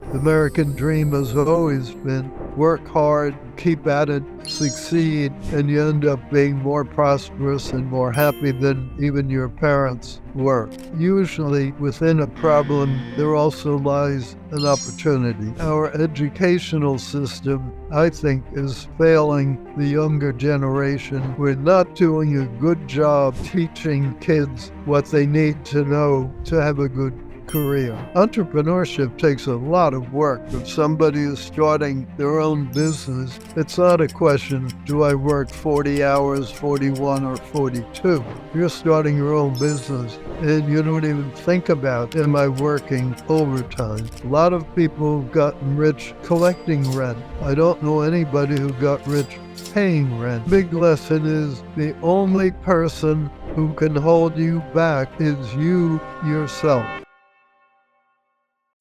The American dream has always been work hard, keep at it, succeed, and you end up being more prosperous and more happy than even your parents were. Usually within a problem, there also lies an opportunity. Our educational system, I think, is failing the younger generation. We're not doing a good job teaching kids what they need to know to have a good career. Entrepreneurship takes a lot of work. If somebody is starting their own business, it's not a question, do I work 40 hours, 41 or 42? You're starting your own business and you don't even think about, am I working overtime? A lot of people have gotten rich collecting rent. I don't know anybody who got rich paying rent. Big lesson is the only person who can hold you back is you yourself.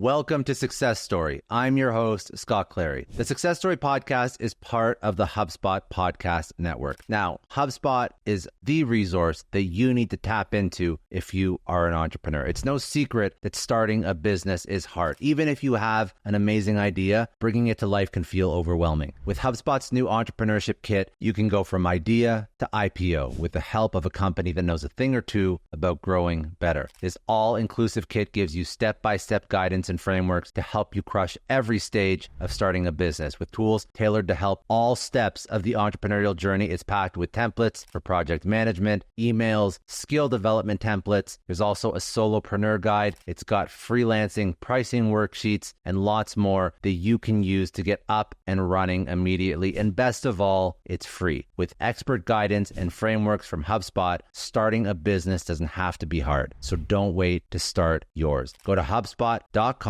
Welcome to Success Story. I'm your host, Scott Clary. The Success Story podcast is part of the HubSpot podcast network. Now, HubSpot is the resource that you need to tap into if you are an entrepreneur. It's no secret that starting a business is hard. Even if you have an amazing idea, bringing it to life can feel overwhelming. With HubSpot's new entrepreneurship kit, you can go from idea to IPO with the help of a company that knows a thing or two about growing better. This all-inclusive kit gives you step-by-step guidance and frameworks to help you crush every stage of starting a business. With tools tailored to help all steps of the entrepreneurial journey, it's packed with templates for project management, emails, skill development templates. There's also a solopreneur guide. It's got freelancing, pricing worksheets, and lots more that you can use to get up and running immediately. And best of all, it's free. With expert guidance and frameworks from HubSpot, starting a business doesn't have to be hard. So don't wait to start yours. Go to HubSpot.com/ENT to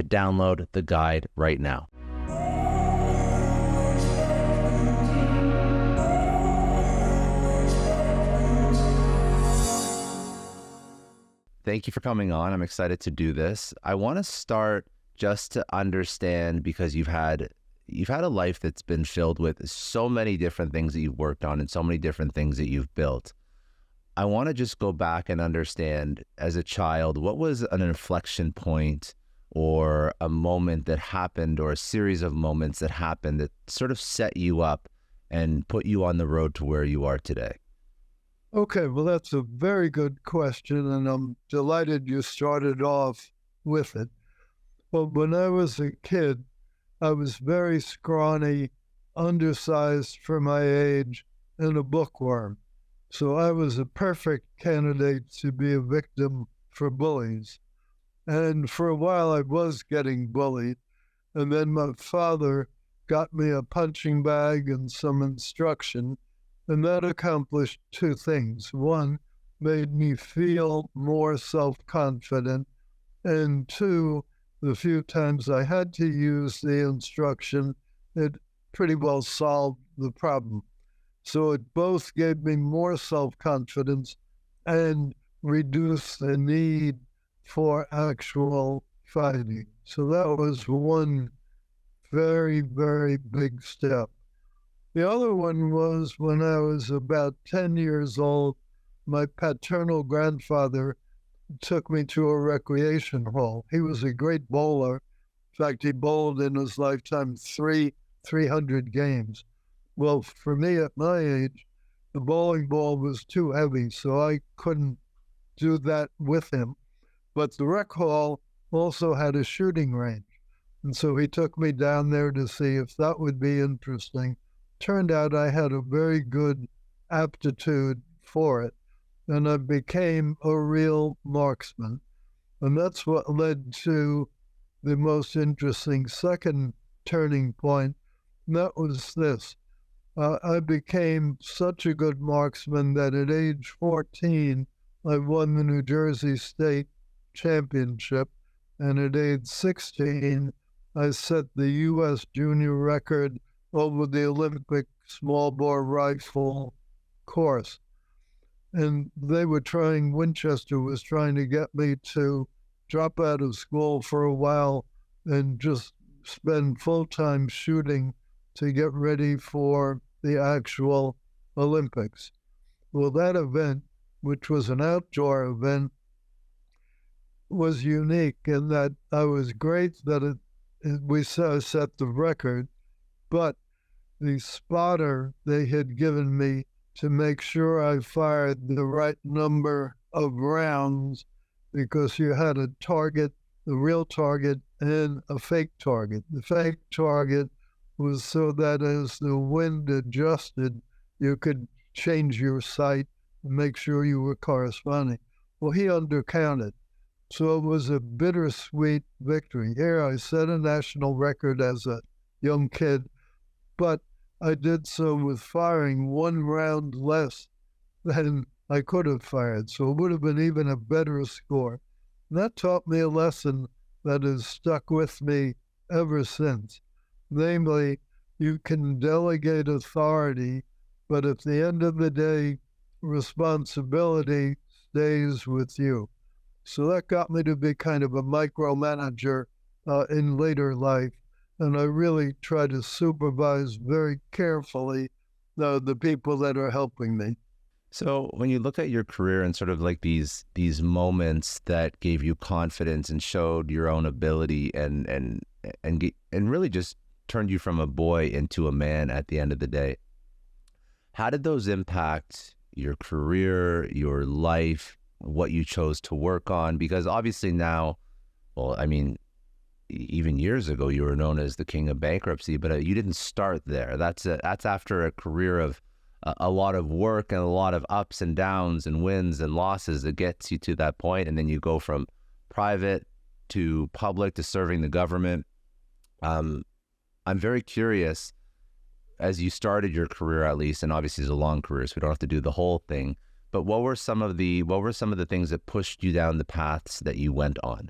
download the guide right now. Thank you for coming on. I'm excited to do this. I want to start just to understand, because you've had a life that's been filled with so many different things that you've worked on and so many different things that you've built. I want to just go back and understand, as a child, what was an inflection point or a moment that happened, or a series of moments that happened that sort of set you up and put you on the road to where you are today? Okay, well, that's a very good question, and I'm delighted you started off with it. Well, when I was a kid, I was very scrawny, undersized for my age, and a bookworm. So I was a perfect candidate to be a victim for bullies. And for a while I was getting bullied. And then my father got me a punching bag and some instruction. And that accomplished two things. One, made me feel more self-confident. And two, the few times I had to use the instruction, it pretty well solved the problem. So it both gave me more self-confidence and reduced the need for actual fighting. So that was one very, very big step. The other one was when I was about 10 years old, my paternal grandfather took me to a recreation hall. He was a great bowler. In fact, he bowled in his lifetime 300 games. Well, for me at my age, the bowling ball was too heavy, so I couldn't do that with him. But the rec hall also had a shooting range. And so he took me down there to see if that would be interesting. Turned out I had a very good aptitude for it, and I became a real marksman. And that's what led to the most interesting second turning point, and that was this. I became such a good marksman that at age 14, I won the New Jersey State Championship, and at age 16, I set the U.S. junior record over the Olympic small bore rifle course. And Winchester was trying to get me to drop out of school for a while and just spend full-time shooting to get ready for the actual Olympics. Well, that event, which was an outdoor event, was unique in that I was great that we set the record, but the spotter they had given me to make sure I fired the right number of rounds, because you had a target, the real target, and a fake target. The fake target was so that as the wind adjusted, you could change your sight and make sure you were corresponding. Well, he undercounted. So it was a bittersweet victory. Here I set a national record as a young kid, but I did so with firing one round less than I could have fired. So it would have been even a better score. And that taught me a lesson that has stuck with me ever since. Namely, you can delegate authority, but at the end of the day, responsibility stays with you. So that got me to be kind of a micromanager in later life. And I really try to supervise very carefully the people that are helping me. So when you look at your career and sort of like these moments that gave you confidence and showed your own ability and really just turned you from a boy into a man at the end of the day, how did those impact your career, your life, what you chose to work on? Because obviously now, well, I mean, even years ago, you were known as the king of bankruptcy, but you didn't start there. That's after a career of a lot of work and a lot of ups and downs and wins and losses that gets you to that point. And then you go from private to public to serving the government. I'm very curious, as you started your career at least, and obviously it's a long career, so we don't have to do the whole thing, but what were some of the things that pushed you down the paths that you went on?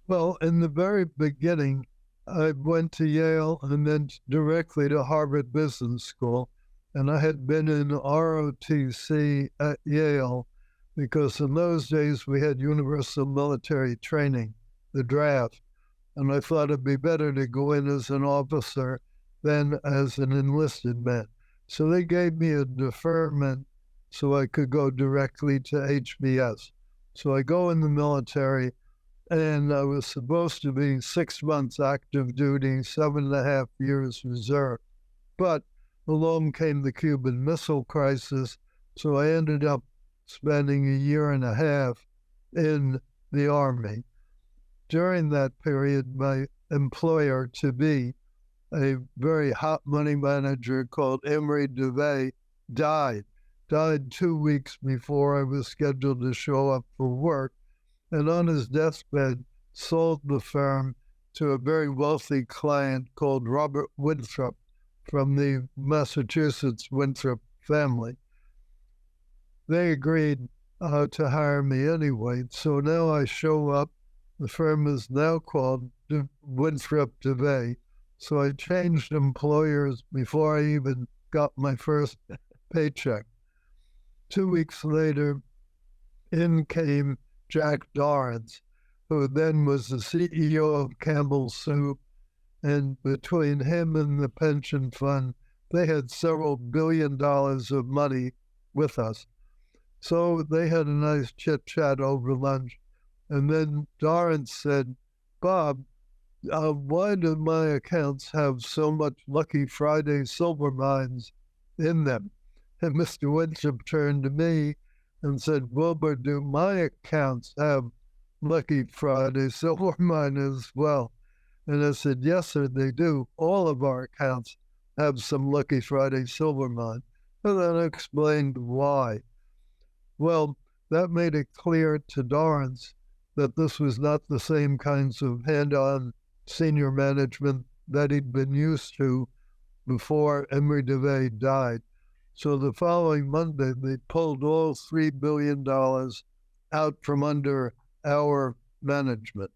Well, in the very beginning, I went to Yale and then directly to Harvard Business School. And I had been in ROTC at Yale because in those days we had universal military training, the draft. And I thought it'd be better to go in as an officer than as an enlisted man. So they gave me a deferment so I could go directly to HBS. So I go in the military, and I was supposed to be 6 months active duty, 7.5 years reserve. But along came the Cuban Missile Crisis, so I ended up spending 1.5 years in the Army. During that period, my employer-to-be, a very hot money manager called Emery DeVay, died 2 weeks before I was scheduled to show up for work, and on his deathbed sold the firm to a very wealthy client called Robert Winthrop from the Massachusetts Winthrop family. They agreed to hire me anyway, so now I show up. The firm is now called Winthrop DeVay. So I changed employers before I even got my first paycheck. 2 weeks later, in came Jack Dorrance, who then was the CEO of Campbell's Soup. And between him and the pension fund, they had several $1 billion of money with us. So they had a nice chit-chat over lunch. And then Dorrance said, "Bob, why do my accounts have so much Lucky Friday silver mines in them?" And Mr. Winthrop turned to me and said, "Wilbur, do my accounts have Lucky Friday silver mine as well?" And I said, "Yes, sir, they do. All of our accounts have some Lucky Friday silver mine." And then I explained why. Well, that made it clear to Dorrance that this was not the same kinds of hand-on senior management that he'd been used to before Emery DeVay died. So the following Monday, they pulled all $3 billion out from under our management.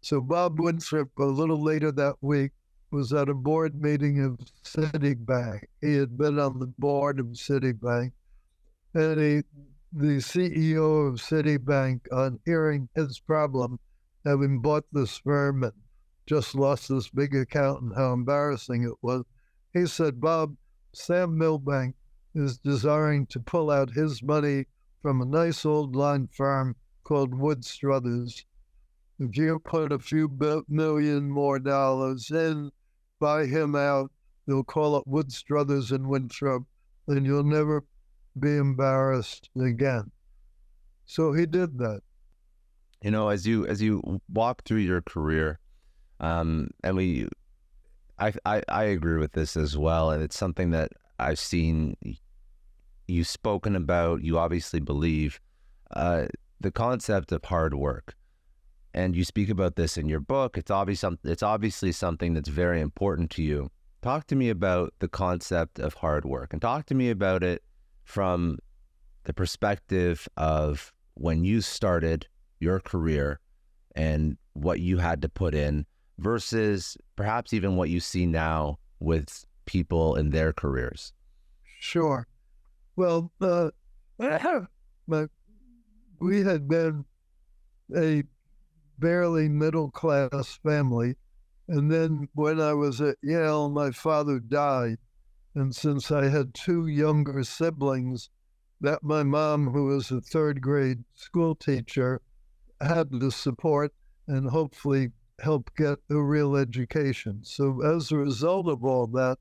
So Bob Winthrop, a little later that week, was at a board meeting of Citibank. He had been on the board of Citibank. And the CEO of Citibank, on hearing his problem, having bought this firm and just lost this big account and how embarrassing it was, he said, "Bob, Sam Milbank is desiring to pull out his money from a nice old line firm called Wood Struthers. If you put a few million more dollars in, buy him out, they'll call it Wood Struthers and Winthrop, and you'll never be embarrassed again. So he did that. You know, as you walk through your career, and I agree with this as well, and it's something that I've seen you spoken about. You obviously believe the concept of hard work, and you speak about this in your book. It's obviously something that's very important to you. Talk to me about the concept of hard work, and talk to me about it from the perspective of when you started your career and what you had to put in versus perhaps even what you see now with people in their careers. Sure. Well, we had been a barely middle-class family. And then when I was at Yale, my father died. And since I had two younger siblings, that my mom, who was a third grade school teacher, had to support and hopefully help get a real education. So as a result of all that,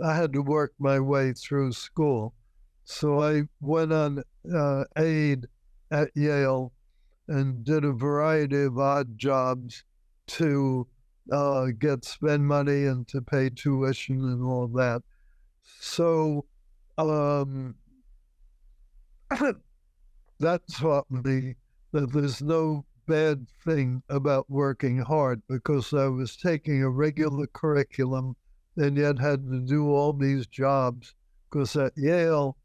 I had to work my way through school. So I went on aid at Yale and did a variety of odd jobs to spend money and to pay tuition and all that. So that taught me that there's no bad thing about working hard, because I was taking a regular curriculum and yet had to do all these jobs. Because at Yale,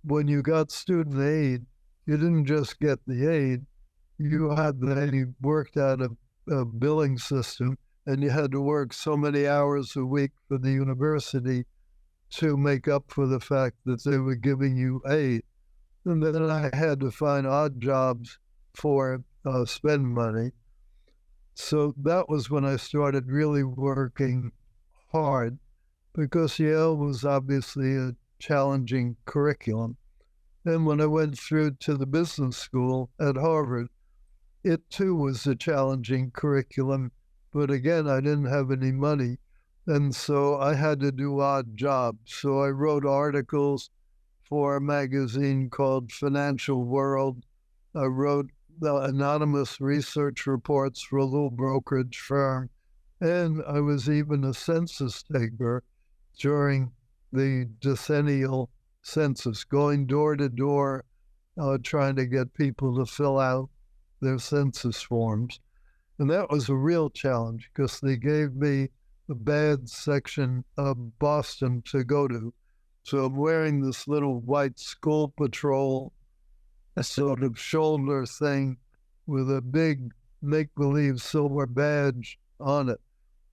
when you got student aid, you didn't just get the aid, you worked out a billing system, and you had to work so many hours a week for the university to make up for the fact that they were giving you aid. And then I had to find odd jobs for spend money. So that was when I started really working hard, because Yale was obviously a challenging curriculum. Then when I went through to the business school at Harvard, it too was a challenging curriculum, but again, I didn't have any money, and so I had to do odd jobs. So I wrote articles for a magazine called Financial World. I wrote anonymous research reports for a little brokerage firm, and I was even a census taker during the decennial census, going door to door, trying to get people to fill out their census forms. And that was a real challenge, because they gave me the bad section of Boston to go to. So I'm wearing this little white school patrol sort of shoulder thing with a big make-believe silver badge on it.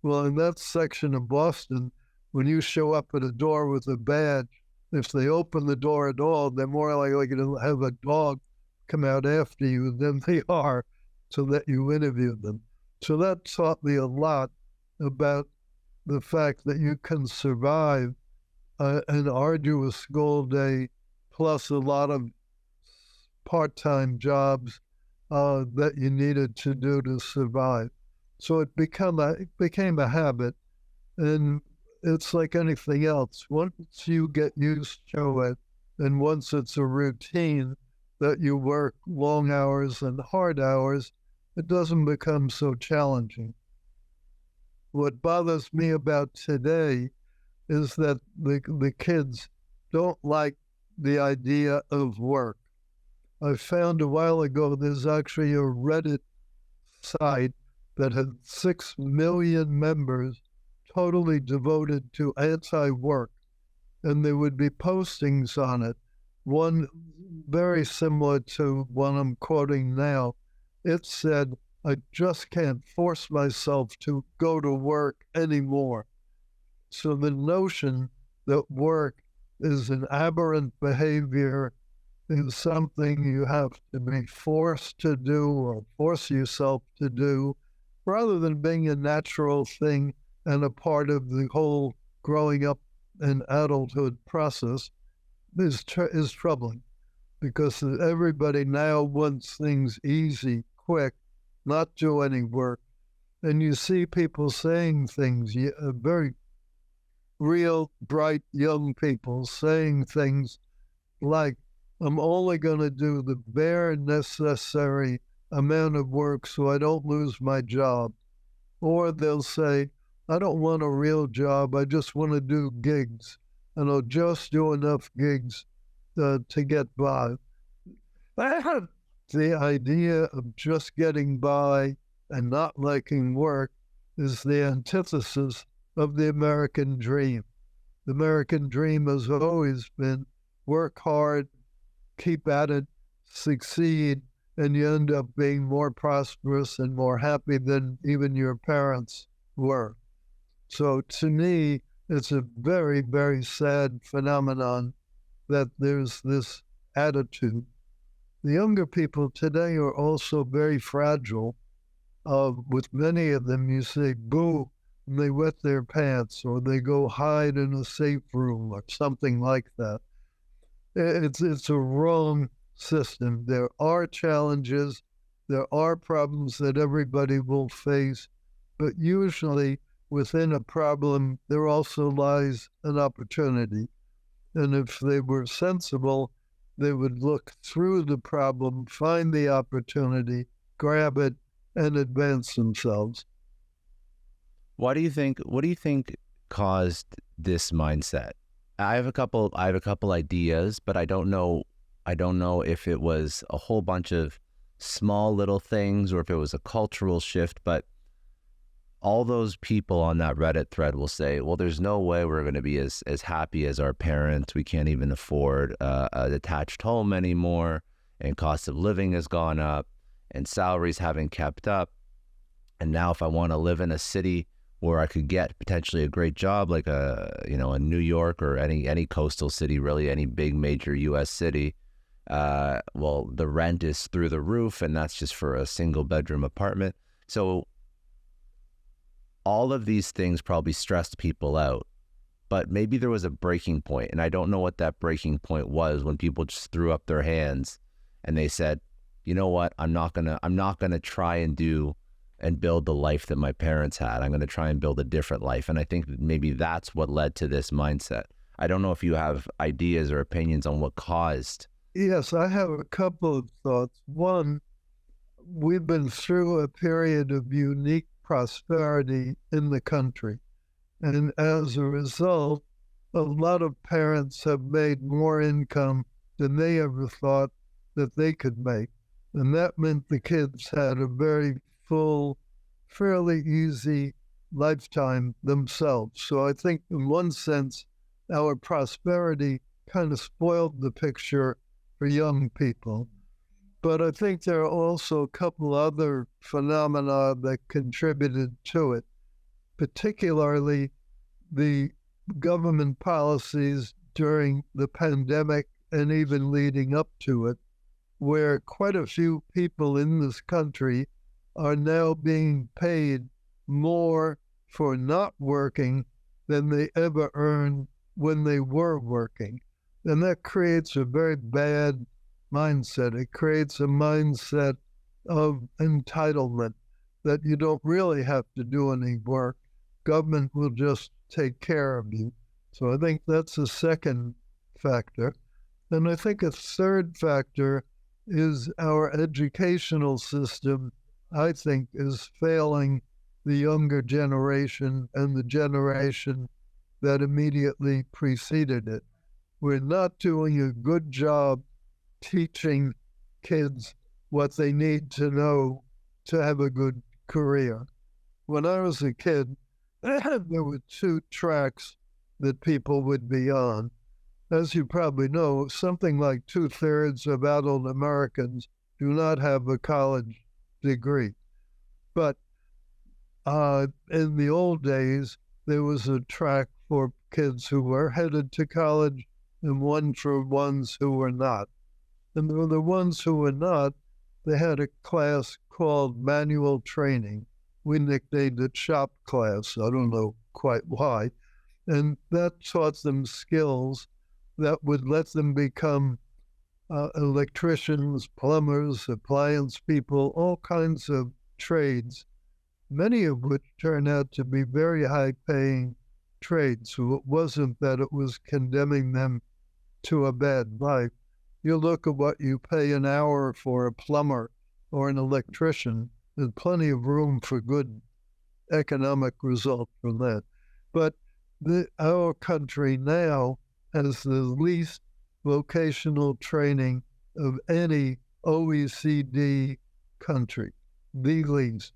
Well, in that section of Boston, when you show up at a door with a badge, if they open the door at all, they're more likely to have a dog come out after you than they are to let you interview them. So that taught me a lot about the fact that you can survive an arduous school day plus a lot of part-time jobs that you needed to do to survive. So it became a habit, and it's like anything else. Once you get used to it, and once it's a routine that you work long hours and hard hours, it doesn't become so challenging. What bothers me about today is that the kids don't like the idea of work. I found a while ago there's actually a Reddit site that had 6 million members totally devoted to anti-work, and there would be postings on it. One very similar to what I'm quoting now. It said, "I just can't force myself to go to work anymore." So the notion that work is an aberrant behavior, is something you have to be forced to do or force yourself to do, rather than being a natural thing and a part of the whole growing up and adulthood process, is troubling, because everybody now wants things easy, quick, not do any work. And you see people saying things, very real, bright young people saying things like, I'm only going to do the bare necessary amount of work so I don't lose my job. Or they'll say, I don't want a real job, I just want to do gigs, and I'll just do enough gigs to get by. The idea of just getting by and not liking work is the antithesis of the American dream. The American dream has always been work hard, keep at it, succeed, and you end up being more prosperous and more happy than even your parents were. So to me, it's a very, very sad phenomenon that there's this attitude. The younger people today are also very fragile. With many of them, you say, boo, and they wet their pants, or they go hide in a safe room, or something like that. It's a wrong system. There are challenges, there are problems that everybody will face, but usually within a problem, there also lies an opportunity. And if they were sensible, they would look through the problem, find the opportunity, grab it, and advance themselves. What do you think caused this mindset? I have a couple ideas, but I don't know if it was a whole bunch of small little things or if it was a cultural shift, but all those people on that Reddit thread will say, well, there's no way we're going to be as happy as our parents. We can't even afford a detached home anymore, and cost of living has gone up, and salaries haven't kept up. And now if I want to live in a city where I could get potentially a great job, like a New York or any coastal city, really any big major U.S. city, well, the rent is through the roof, and that's just for a single bedroom apartment. So all of these things probably stressed people out, but maybe there was a breaking point, and I don't know what that breaking point was, when people just threw up their hands and they said, you know what, I'm not gonna try and do and build the life that my parents had. I'm gonna try and build a different life. And I think that maybe that's what led to this mindset. I don't know if you have ideas or opinions on what caused. Yes, I have a couple of thoughts. One, we've been through a period of unique prosperity in the country. And as a result, a lot of parents have made more income than they ever thought that they could make. And that meant the kids had a very full, fairly easy lifetime themselves. So I think in one sense, our prosperity kind of spoiled the picture for young people. But I think there are also a couple other phenomena that contributed to it, particularly the government policies during the pandemic and even leading up to it, where quite a few people in this country are now being paid more for not working than they ever earned when they were working. And that creates a very bad mindset. It creates a mindset of entitlement, that you don't really have to do any work. Government will just take care of you. So I think that's a second factor. And I think a third factor is our educational system, I think, is failing the younger generation and the generation that immediately preceded it. We're not doing a good job teaching kids what they need to know to have a good career. When I was a kid, there were two tracks that people would be on. As you probably know, something like 2/3 of adult Americans do not have a college degree. But in the old days, there was a track for kids who were headed to college and one for ones who were not. And the ones who were not, they had a class called manual training. We nicknamed it shop class. I don't know quite why. And that taught them skills that would let them become electricians, plumbers, appliance people, all kinds of trades, many of which turned out to be very high-paying trades. So it wasn't that it was condemning them to a bad life. You look at what you pay an hour for a plumber or an electrician, there's plenty of room for good economic result from that. But our country now has the least vocational training of any OECD country, the least.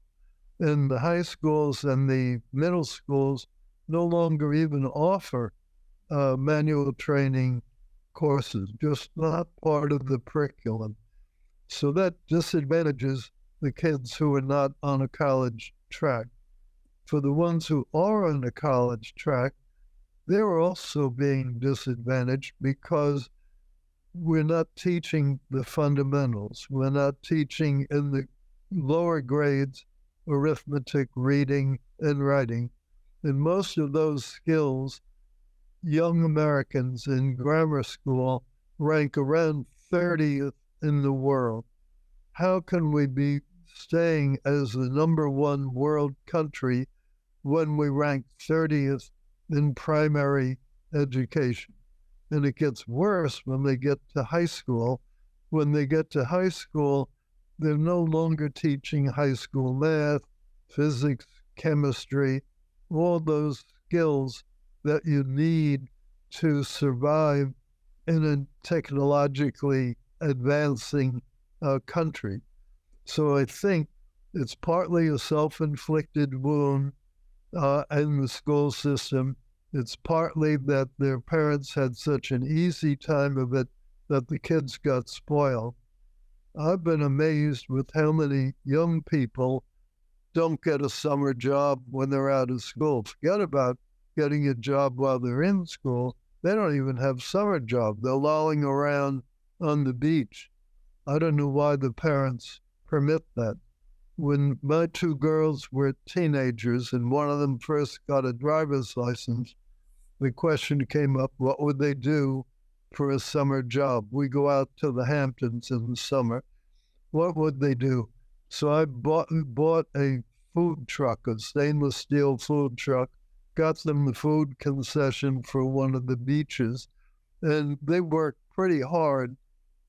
And the high schools and the middle schools no longer even offer manual training courses, just not part of the curriculum. So that disadvantages the kids who are not on a college track. For the ones who are on a college track, they're also being disadvantaged because we're not teaching the fundamentals. We're not teaching in the lower grades arithmetic, reading, and writing. And most of those skills, young Americans in grammar school rank around 30th in the world. How can we be staying as the #1 world country when we rank 30th in primary education? And it gets worse when they get to high school. When they get to high school, they're no longer teaching high school math, physics, chemistry, all those skills that you need to survive in a technologically advancing country. So I think it's partly a self-inflicted wound in the school system. It's partly that their parents had such an easy time of it that the kids got spoiled. I've been amazed with how many young people don't get a summer job when they're out of school. Forget about getting a job while they're in school. They don't even have summer job. They're lolling around on the beach. I don't know why the parents permit that. When my two girls were teenagers and one of them first got a driver's license, the question came up, what would they do for a summer job? We go out to the Hamptons in the summer. What would they do? So I bought a food truck, a stainless steel food truck, got them the food concession for one of the beaches, and they worked pretty hard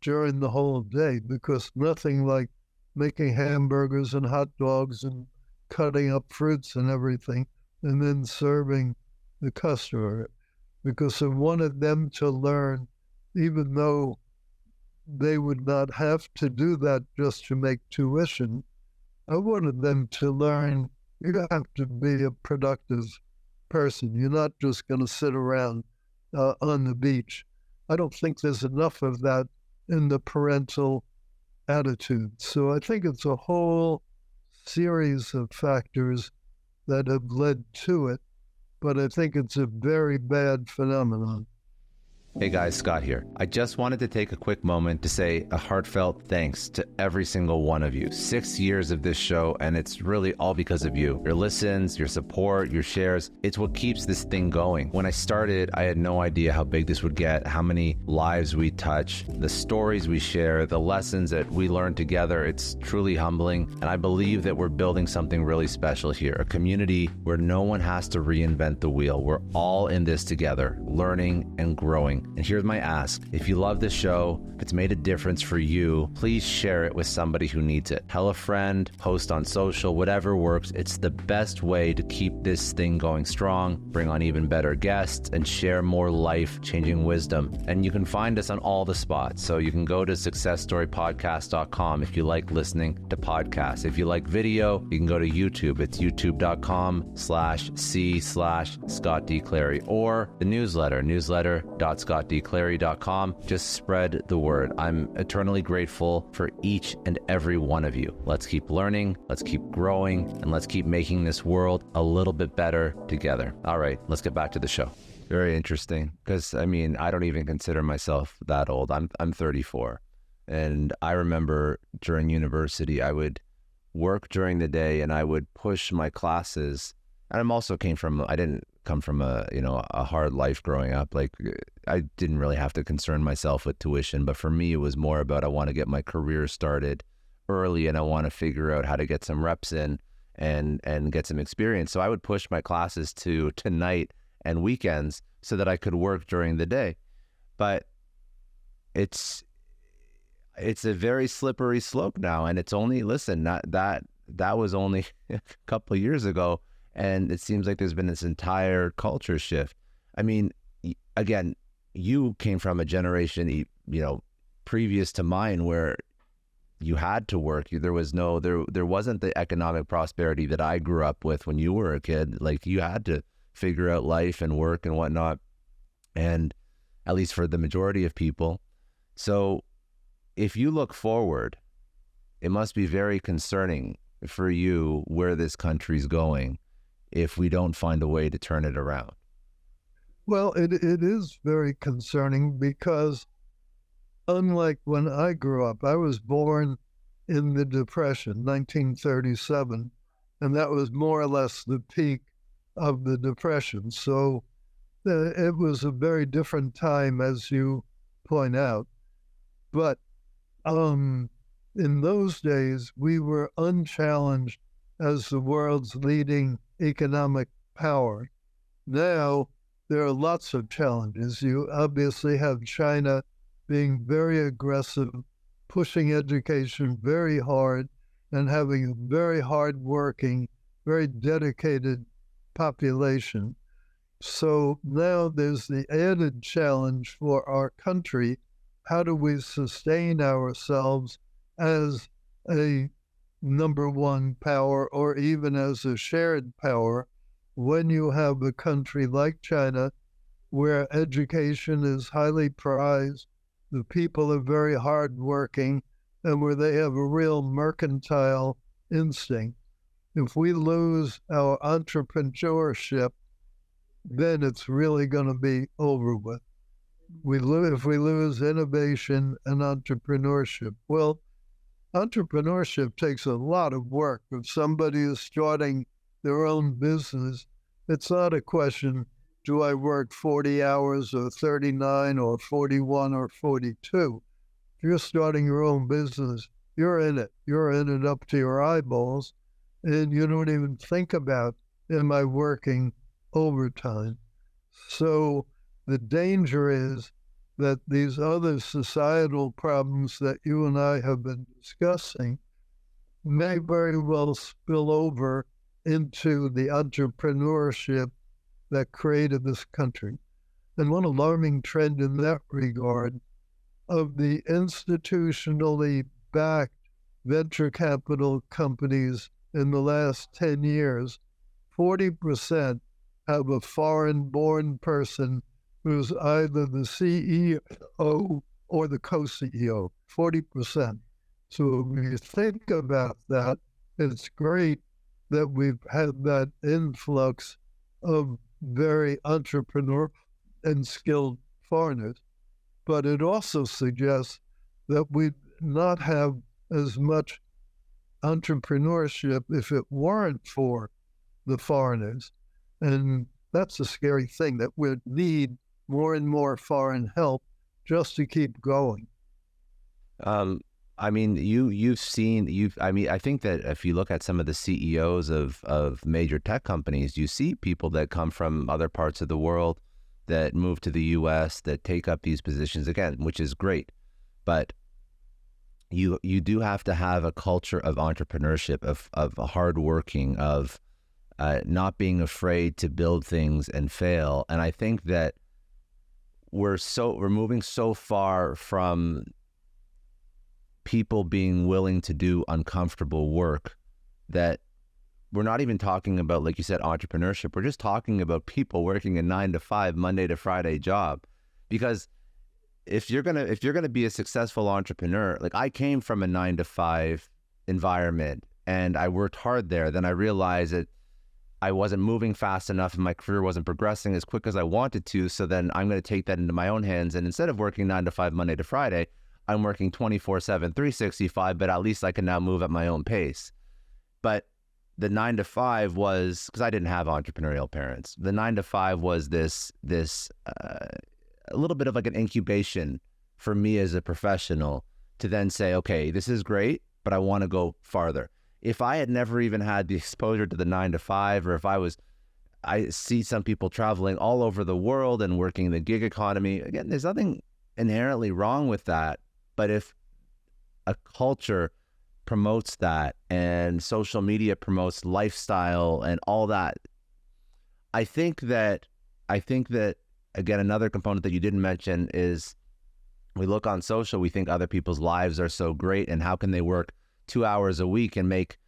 during the whole day because nothing like making hamburgers and hot dogs and cutting up fruits and everything and then serving the customer, because I wanted them to learn, even though they would not have to do that just to make tuition. I wanted them to learn you have to be a productive person. You're not just going to sit around on the beach. I don't think there's enough of that in the parental attitude. So I think it's a whole series of factors that have led to it, but I think it's a very bad phenomenon. Hey guys, Scott here. I just wanted to take a quick moment to say a heartfelt thanks to every single one of you. 6 years of this show, and it's really all because of you. Your listens, your support, your shares, it's what keeps this thing going. When I started, I had no idea how big this would get, how many lives we touch, the stories we share, the lessons that we learn together. It's truly humbling, and I believe that we're building something really special here, a community where no one has to reinvent the wheel. We're all in this together, learning and growing. And here's my ask. If you love this show, if it's made a difference for you, please share it with somebody who needs it. Tell a friend, post on social, whatever works. It's the best way to keep this thing going strong, bring on even better guests, and share more life-changing wisdom. And you can find us on all the spots. So you can go to successstorypodcast.com if you like listening to podcasts. If you like video, you can go to YouTube. It's youtube.com/c/Scott D. Clary, or the newsletter.scottdclary.com. Just spread the word. I'm eternally grateful for each and every one of you. Let's keep learning, let's keep growing, and let's keep making this world a little bit better together. All right, let's get back to the show. Very interesting, because I mean, I don't even consider myself that old. I'm 34, and I remember during university, I would work during the day and I would push my classes. And I didn't come from a hard life growing up. Like, I didn't really have to concern myself with tuition, but for me, it was more about, I want to get my career started early and I want to figure out how to get some reps in and get some experience. So I would push my classes to night and weekends so that I could work during the day. But it's a very slippery slope now, and it's only, listen, that was only a couple of years ago, and it seems like there's been this entire culture shift. I mean, again, you came from a generation, previous to mine, where you had to work. There wasn't the economic prosperity that I grew up with when you were a kid. Like, you had to figure out life and work and whatnot, and at least for the majority of people. So if you look forward, it must be very concerning for you where this country's going if we don't find a way to turn it around. Well, it is very concerning because unlike when I grew up, I was born in the Depression, 1937, and that was more or less the peak of the Depression. So it was a very different time, as you point out. But in those days, we were unchallenged as the world's leading economic power. Now, there are lots of challenges. You obviously have China being very aggressive, pushing education very hard, and having a very hardworking, very dedicated population. So now there's the added challenge for our country. How do we sustain ourselves as a number one power, or even as a shared power, when you have a country like China, where education is highly prized, the people are very hardworking, and where they have a real mercantile instinct? If we lose our entrepreneurship, then it's really going to be over with. If we lose innovation and entrepreneurship, well, entrepreneurship takes a lot of work. If somebody is starting their own business, it's not a question, do I work 40 hours or 39 or 41 or 42? If you're starting your own business, you're in it. You're in it up to your eyeballs, and you don't even think about, am I working overtime? So the danger is that these other societal problems that you and I have been discussing may very well spill over into the entrepreneurship that created this country. And one alarming trend in that regard, of the institutionally backed venture capital companies in the last 10 years, 40% have a foreign-born person who's either the CEO or the co-CEO, 40%. So if you think about that, it's great that we've had that influx of very entrepreneur and skilled foreigners, but it also suggests that we'd not have as much entrepreneurship if it weren't for the foreigners. And that's a scary thing, that we need more and more foreign help just to keep going. I mean, I think that if you look at some of the CEOs of major tech companies, you see people that come from other parts of the world that move to the US, that take up these positions again, which is great. But you do have to have a culture of entrepreneurship, of hardworking, of not being afraid to build things and fail. And I think that we're moving so far from people being willing to do uncomfortable work that we're not even talking about, like you said, entrepreneurship. We're just talking about people working a 9-to-5 Monday to Friday job. Because if you're gonna be a successful entrepreneur, like, I came from a 9-to-5 environment and I worked hard there. Then I realized that I wasn't moving fast enough and my career wasn't progressing as quick as I wanted to. So then I'm going to take that into my own hands. And instead of working 9-to-5 Monday to Friday, I'm working 24/7, 365, but at least I can now move at my own pace. But the 9-to-5 was, because I didn't have entrepreneurial parents, the 9-to-5 was this a little bit of like an incubation for me as a professional to then say, okay, this is great, but I want to go farther. If I had never even had the exposure to the 9 to 5, or if I see some people traveling all over the world and working in the gig economy. Again, there's nothing inherently wrong with that. But if a culture promotes that and social media promotes lifestyle and all that, I think that again, another component that you didn't mention is we look on social, we think other people's lives are so great and how can they work 2 hours a week and make,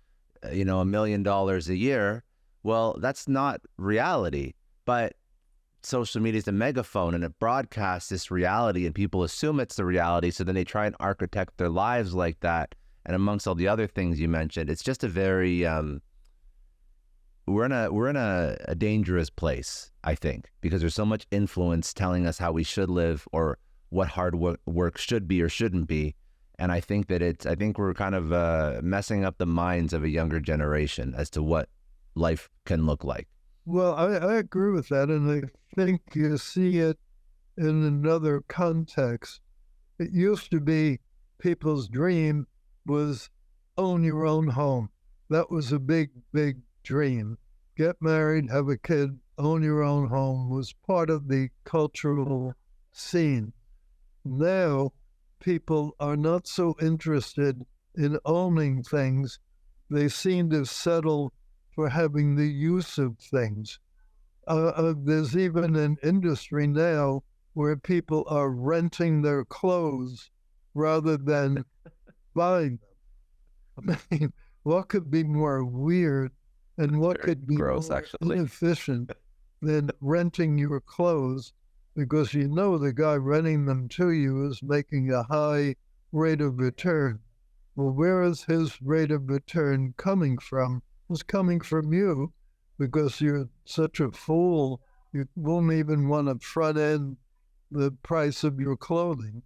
$1 million a year? Well, that's not reality, but social media is a megaphone and it broadcasts this reality and people assume it's the reality. So then they try and architect their lives like that. And amongst all the other things you mentioned, it's just a very, we're in a dangerous place, I think, because there's so much influence telling us how we should live or what hard work should be or shouldn't be. And I think we're kind of messing up the minds of a younger generation as to what life can look like. Well, I agree with that, and I think you see it in another context. It used to be people's dream was own your own home. That was a big, big dream. Get married, have a kid, own your own home was part of the cultural scene. Now, people are not so interested in owning things. They seem to settle for having the use of things. There's even an industry now where people are renting their clothes rather than buying them. I mean, what could be more weird and what could be gross, more actually, inefficient than renting your clothes, because the guy renting them to you is making a high rate of return. Well, where is his rate of return coming from? It's coming from you, because you're such a fool. You won't even want to front end the price of your clothing.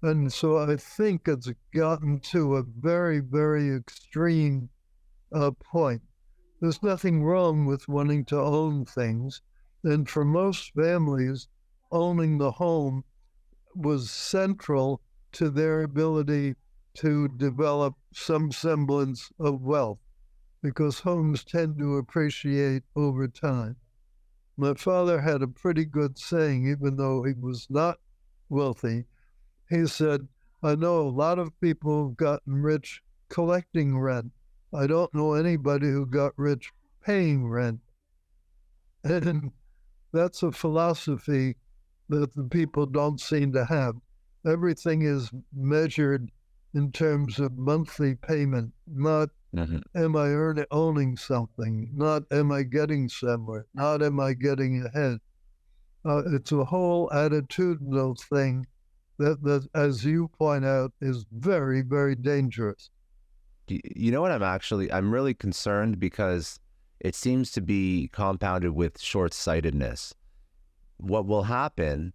And so I think it's gotten to a very, very extreme point. There's nothing wrong with wanting to own things. And for most families, owning the home was central to their ability to develop some semblance of wealth, because homes tend to appreciate over time. My father had a pretty good saying, even though he was not wealthy. He said, I know a lot of people who've gotten rich collecting rent. I don't know anybody who got rich paying rent. And that's a philosophy that the people don't seem to have. Everything is measured in terms of monthly payment, not am I owning something, not am I getting somewhere, not am I getting ahead. It's a whole attitudinal thing that, as you point out, is very, very dangerous. You know what, I'm really concerned because it seems to be compounded with short-sightedness. What will happen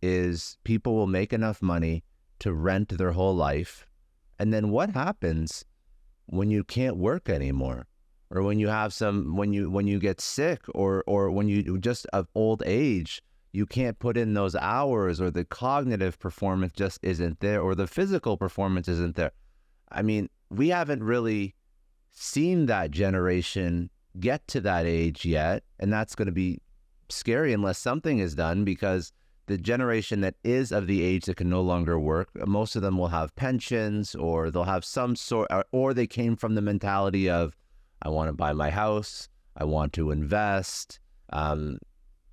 is people will make enough money to rent their whole life. And then what happens when you can't work anymore, or when you have when you get sick, or when you just of old age, you can't put in those hours, or the cognitive performance just isn't there, or the physical performance isn't there. I mean, we haven't really seen that generation get to that age yet, and that's going to be scary unless something is done, because the generation that is of the age that can no longer work, most of them will have pensions, or they'll have some sort, or they came from the mentality of, I want to buy my house, I want to invest.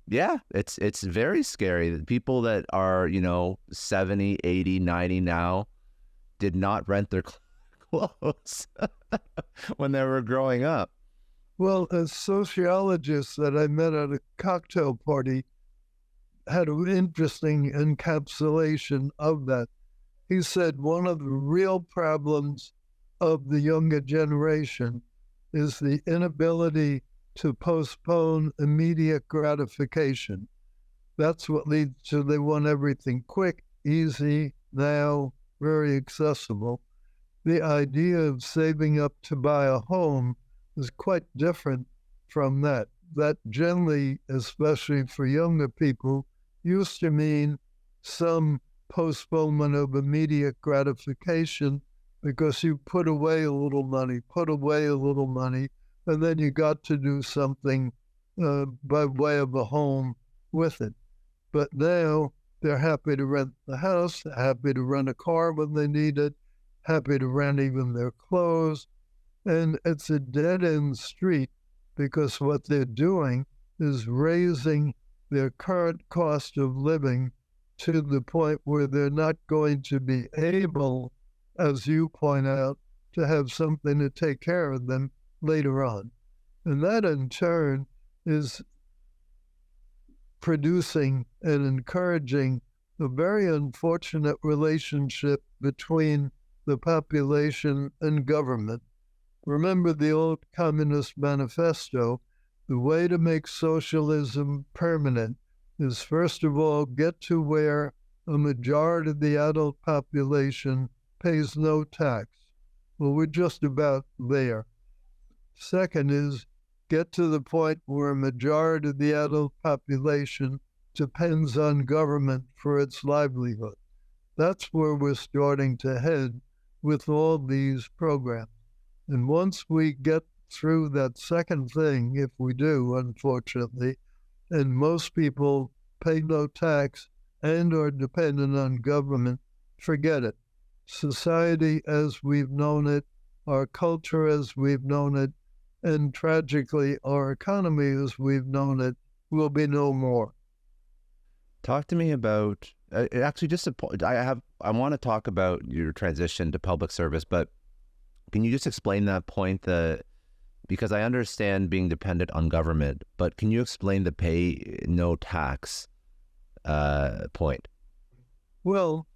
Yeah, it's very scary. The people that are, 70, 80, 90 now did not rent their clothes when they were growing up. Well, a sociologist that I met at a cocktail party had an interesting encapsulation of that. He said one of the real problems of the younger generation is the inability to postpone immediate gratification. That's what leads to they want everything quick, easy, now, very accessible. The idea of saving up to buy a home is quite different from that. That generally, especially for younger people, used to mean some postponement of immediate gratification because you put away a little money, and then you got to do something by way of a home with it. But now they're happy to rent the house, happy to rent a car when they need it, happy to rent even their clothes. And it's a dead-end street because what they're doing is raising their current cost of living to the point where they're not going to be able, as you point out, to have something to take care of them later on. And that in turn is producing and encouraging a very unfortunate relationship between the population and government. Remember the old Communist Manifesto, the way to make socialism permanent is first of all get to where a majority of the adult population pays no tax. Well, we're just about there. Second is get to the point where a majority of the adult population depends on government for its livelihood. That's where we're starting to head with all these programs. And once we get through that second thing, if we do, unfortunately, and most people pay no tax and are dependent on government, forget it. Society as we've known it, our culture as we've known it, and tragically our economy as we've known it will be no more. Talk to me about actually just I want to talk about your transition to public service, but can you just explain that point? Because I understand being dependent on government, but can you explain the pay no tax point? Well,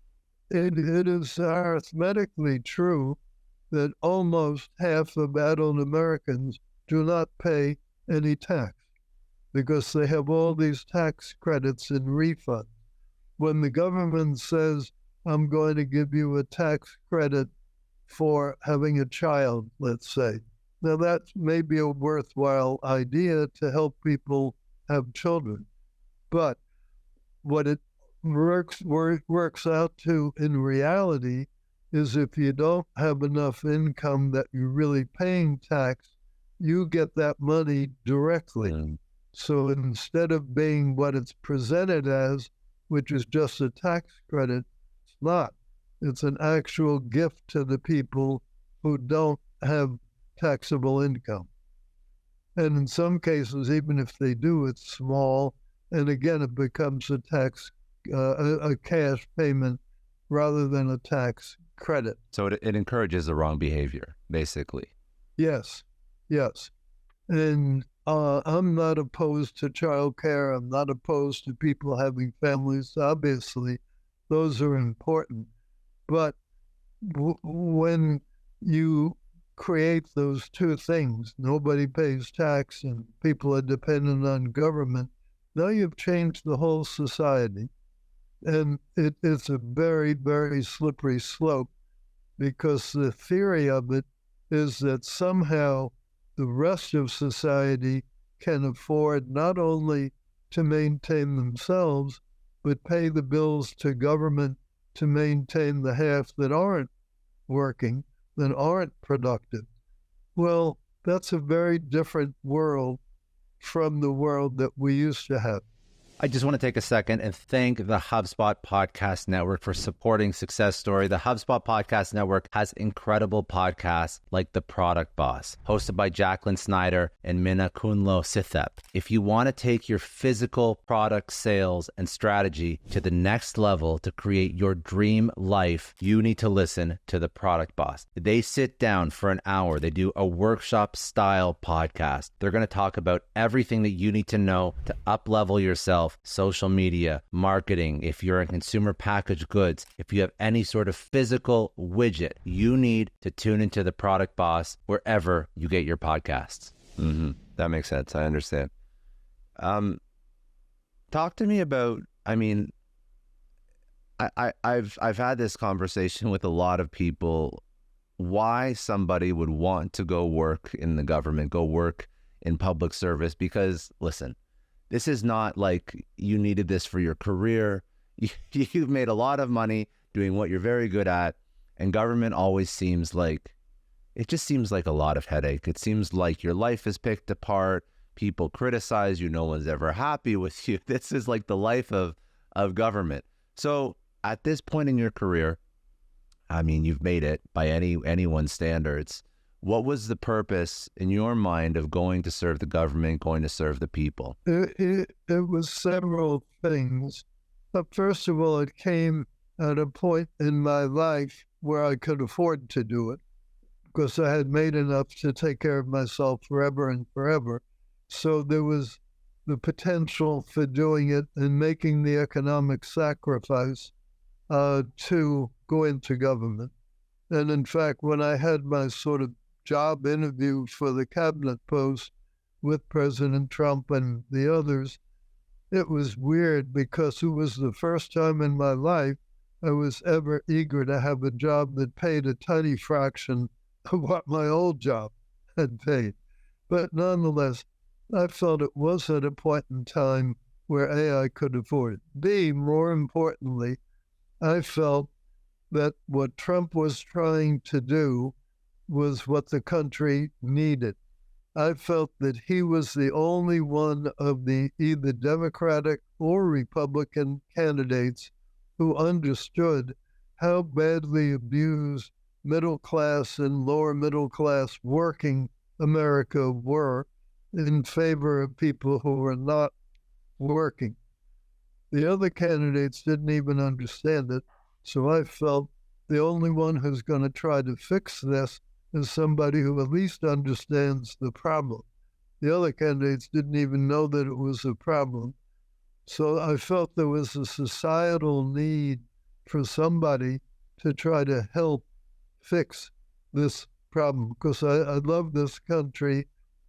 it is arithmetically true that almost half of adult Americans do not pay any tax because they have all these tax credits and refunds. When the government says, I'm going to give you a tax credit for having a child, let's say. Now that may be a worthwhile idea to help people have children. But what it works out to in reality is if you don't have enough income that you're really paying tax, you get that money directly. Mm. So instead of being what it's presented as, which is just a tax credit, it's not. It's an actual gift to the people who don't have taxable income. And in some cases, even if they do, it's small. And again, it becomes a cash payment rather than a tax credit. So it encourages the wrong behavior, basically. Yes. And I'm not opposed to childcare. I'm not opposed to people having families. Obviously, those are important. But when you create those two things, nobody pays tax and people are dependent on government, now you've changed the whole society. And it's a very, very slippery slope because the theory of it is that somehow the rest of society can afford not only to maintain themselves, but pay the bills to government to maintain the half that aren't working, that aren't productive. Well, that's a very different world from the world that we used to have. I just want to take a second and thank the HubSpot Podcast Network for supporting Success Story. The HubSpot Podcast Network has incredible podcasts like The Product Boss, hosted by Jacqueline Snyder and Minna Kunlo Sithep. If you want to take your physical product sales and strategy to the next level to create your dream life, you need to listen to The Product Boss. They sit down for an hour. They do a workshop style podcast. They're going to talk about everything that you need to know to up-level yourself. Social media, marketing, if you're in consumer packaged goods, if you have any sort of physical widget, you need to tune into The Product Boss wherever you get your podcasts. Mm-hmm. That makes sense. I understand. Talk to me about, I've had this conversation with a lot of people, why somebody would want to go work in the government, go work in public service, because listen, this is not like you needed this for your career. You've made a lot of money doing what you're very good at, And government always seems like, it just seems like a lot of headache. It seems like your life is picked apart. People criticize you. No one's ever happy with you. This is like the life of government. So at this point in your career, I mean, you've made it by anyone's standards. What was the purpose in your mind of going to serve the government, going to serve the people? It was several things. But first of all, it came at a point in my life where I could afford to do it because I had made enough to take care of myself forever and forever. So there was the potential for doing it and making the economic sacrifice to go into government. And in fact, when I had my sort of job interview for the cabinet post with President Trump and the others, it was weird because it was the first time in my life I was ever eager to have a job that paid a tiny fraction of what my old job had paid. But nonetheless, I felt it was at a point in time where A, I could afford it. B, more importantly, I felt that what Trump was trying to do was what the country needed. I felt that he was the only one of the either Democratic or Republican candidates who understood how badly abused middle class and lower middle class working America were in favor of people who were not working. The other candidates didn't even understand it, so I felt the only one who's going to try to fix this is somebody who at least understands the problem. The other candidates didn't even know that it was a problem. So I felt there was a societal need for somebody to try to help fix this problem because I love this country.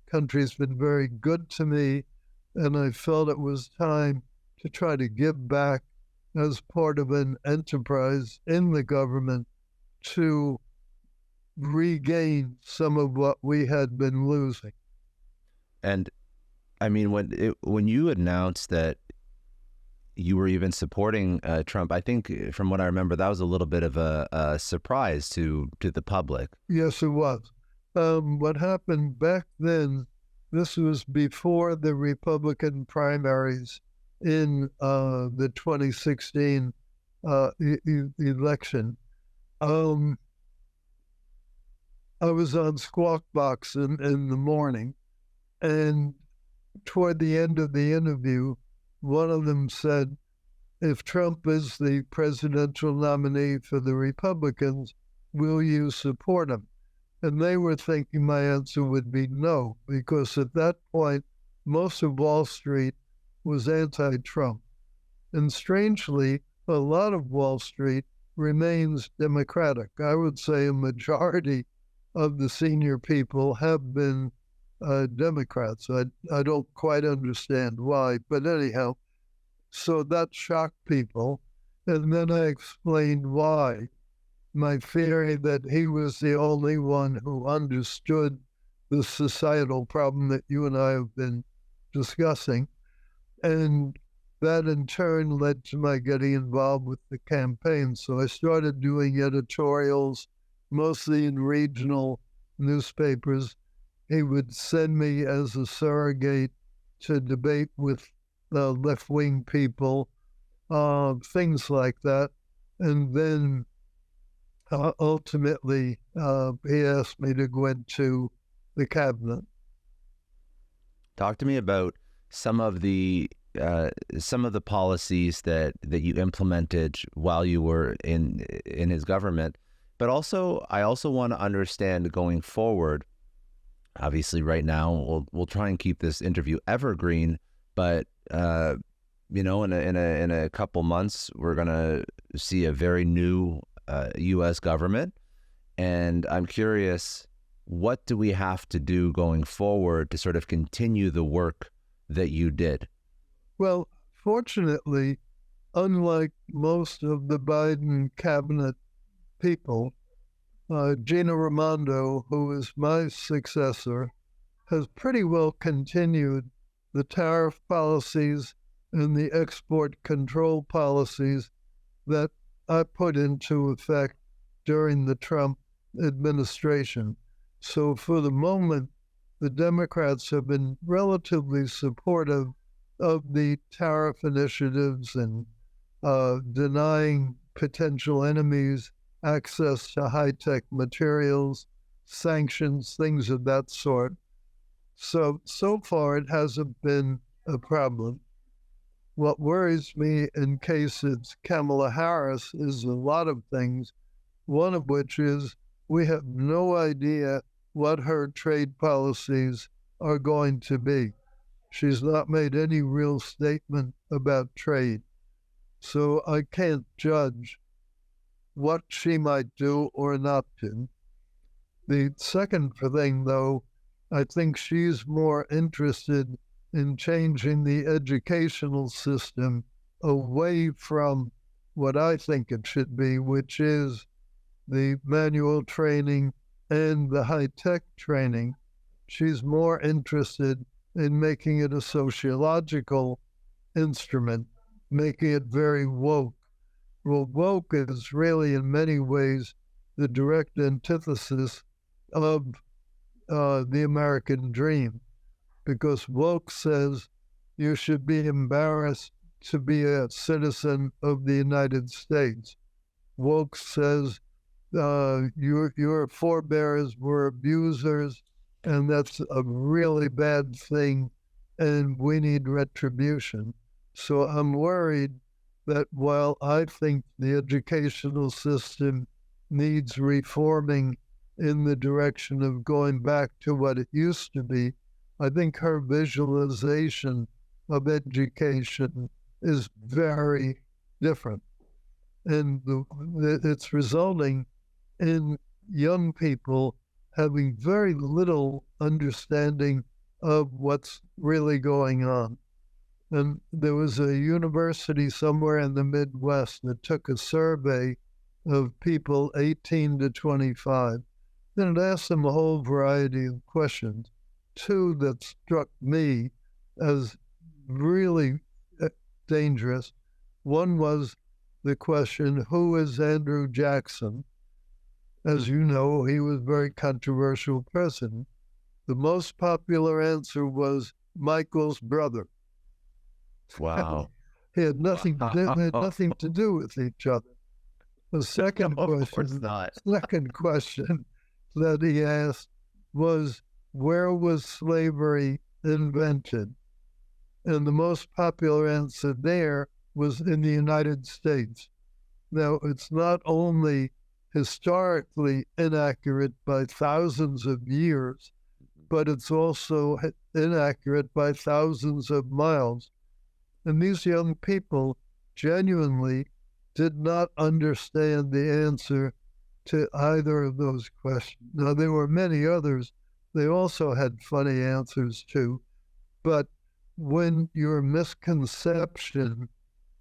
Country's been very good to me, and I felt it was time to try to give back as part of an enterprise in the government to regain some of what we had been losing. And I mean, when you announced that you were even supporting Trump, I think from what I remember, that was a little bit of a surprise to the public. Yes, it was. What happened back then, this was before the Republican primaries in the 2016 election. I was on Squawk Box in the morning, and toward the end of the interview, one of them said, if Trump is the presidential nominee for the Republicans, will you support him? And they were thinking my answer would be no, because at that point, most of Wall Street was anti-Trump. And strangely, a lot of Wall Street remains Democratic. I would say a majority of the senior people have been Democrats. I don't quite understand why, but anyhow, so that shocked people. And then I explained why. My theory that he was the only one who understood the societal problem that you and I have been discussing. And that in turn led to my getting involved with the campaign. So I started doing editorials, mostly in regional newspapers. He would send me as a surrogate to debate with left-wing people, things like that. And then ultimately, he asked me to go into the cabinet. Talk to me about some of the policies that you implemented while you were in his government, but also I also want to understand going forward. Obviously, right now we'll try and keep this interview evergreen, but in a couple months we're gonna see a very new U.S. government, and I'm curious, what do we have to do going forward to sort of continue the work that you did? Well, fortunately, unlike most of the Biden cabinet people, Gina Raimondo, who is my successor, has pretty well continued the tariff policies and the export control policies that I put into effect during the Trump administration. So for the moment, the Democrats have been relatively supportive of the tariff initiatives and denying potential enemies access to high-tech materials, sanctions, things of that sort. So far it hasn't been a problem. What worries me in case it's Kamala Harris is a lot of things, one of which is we have no idea what her trade policies are going to be. She's not made any real statement about trade. So I can't judge what she might do or not do. The second thing, though, I think she's more interested in changing the educational system away from what I think it should be, which is the manual training and the high-tech training. She's more interested in making it a sociological instrument, making it very woke. Well, woke is really in many ways the direct antithesis of the American dream, because woke says you should be embarrassed to be a citizen of the United States. Woke says your forebears were abusers, and that's a really bad thing, and we need retribution. So I'm worried that while I think the educational system needs reforming in the direction of going back to what it used to be, I think her visualization of education is very different. And it's resulting in young people having very little understanding of what's really going on. And there was a university somewhere in the Midwest that took a survey of people 18 to 25. Then it asked them a whole variety of questions. Two that struck me as really dangerous. One was the question, who is Andrew Jackson? As you know, he was a very controversial president. The most popular answer was Michael's brother. Wow. He had nothing to do with each other. The second question that he asked was, where was slavery invented? And the most popular answer there was in the United States. Now, it's not only historically inaccurate by thousands of years, but it's also inaccurate by thousands of miles. And these young people genuinely did not understand the answer to either of those questions. Now, there were many others. They also had funny answers too. But when your misconception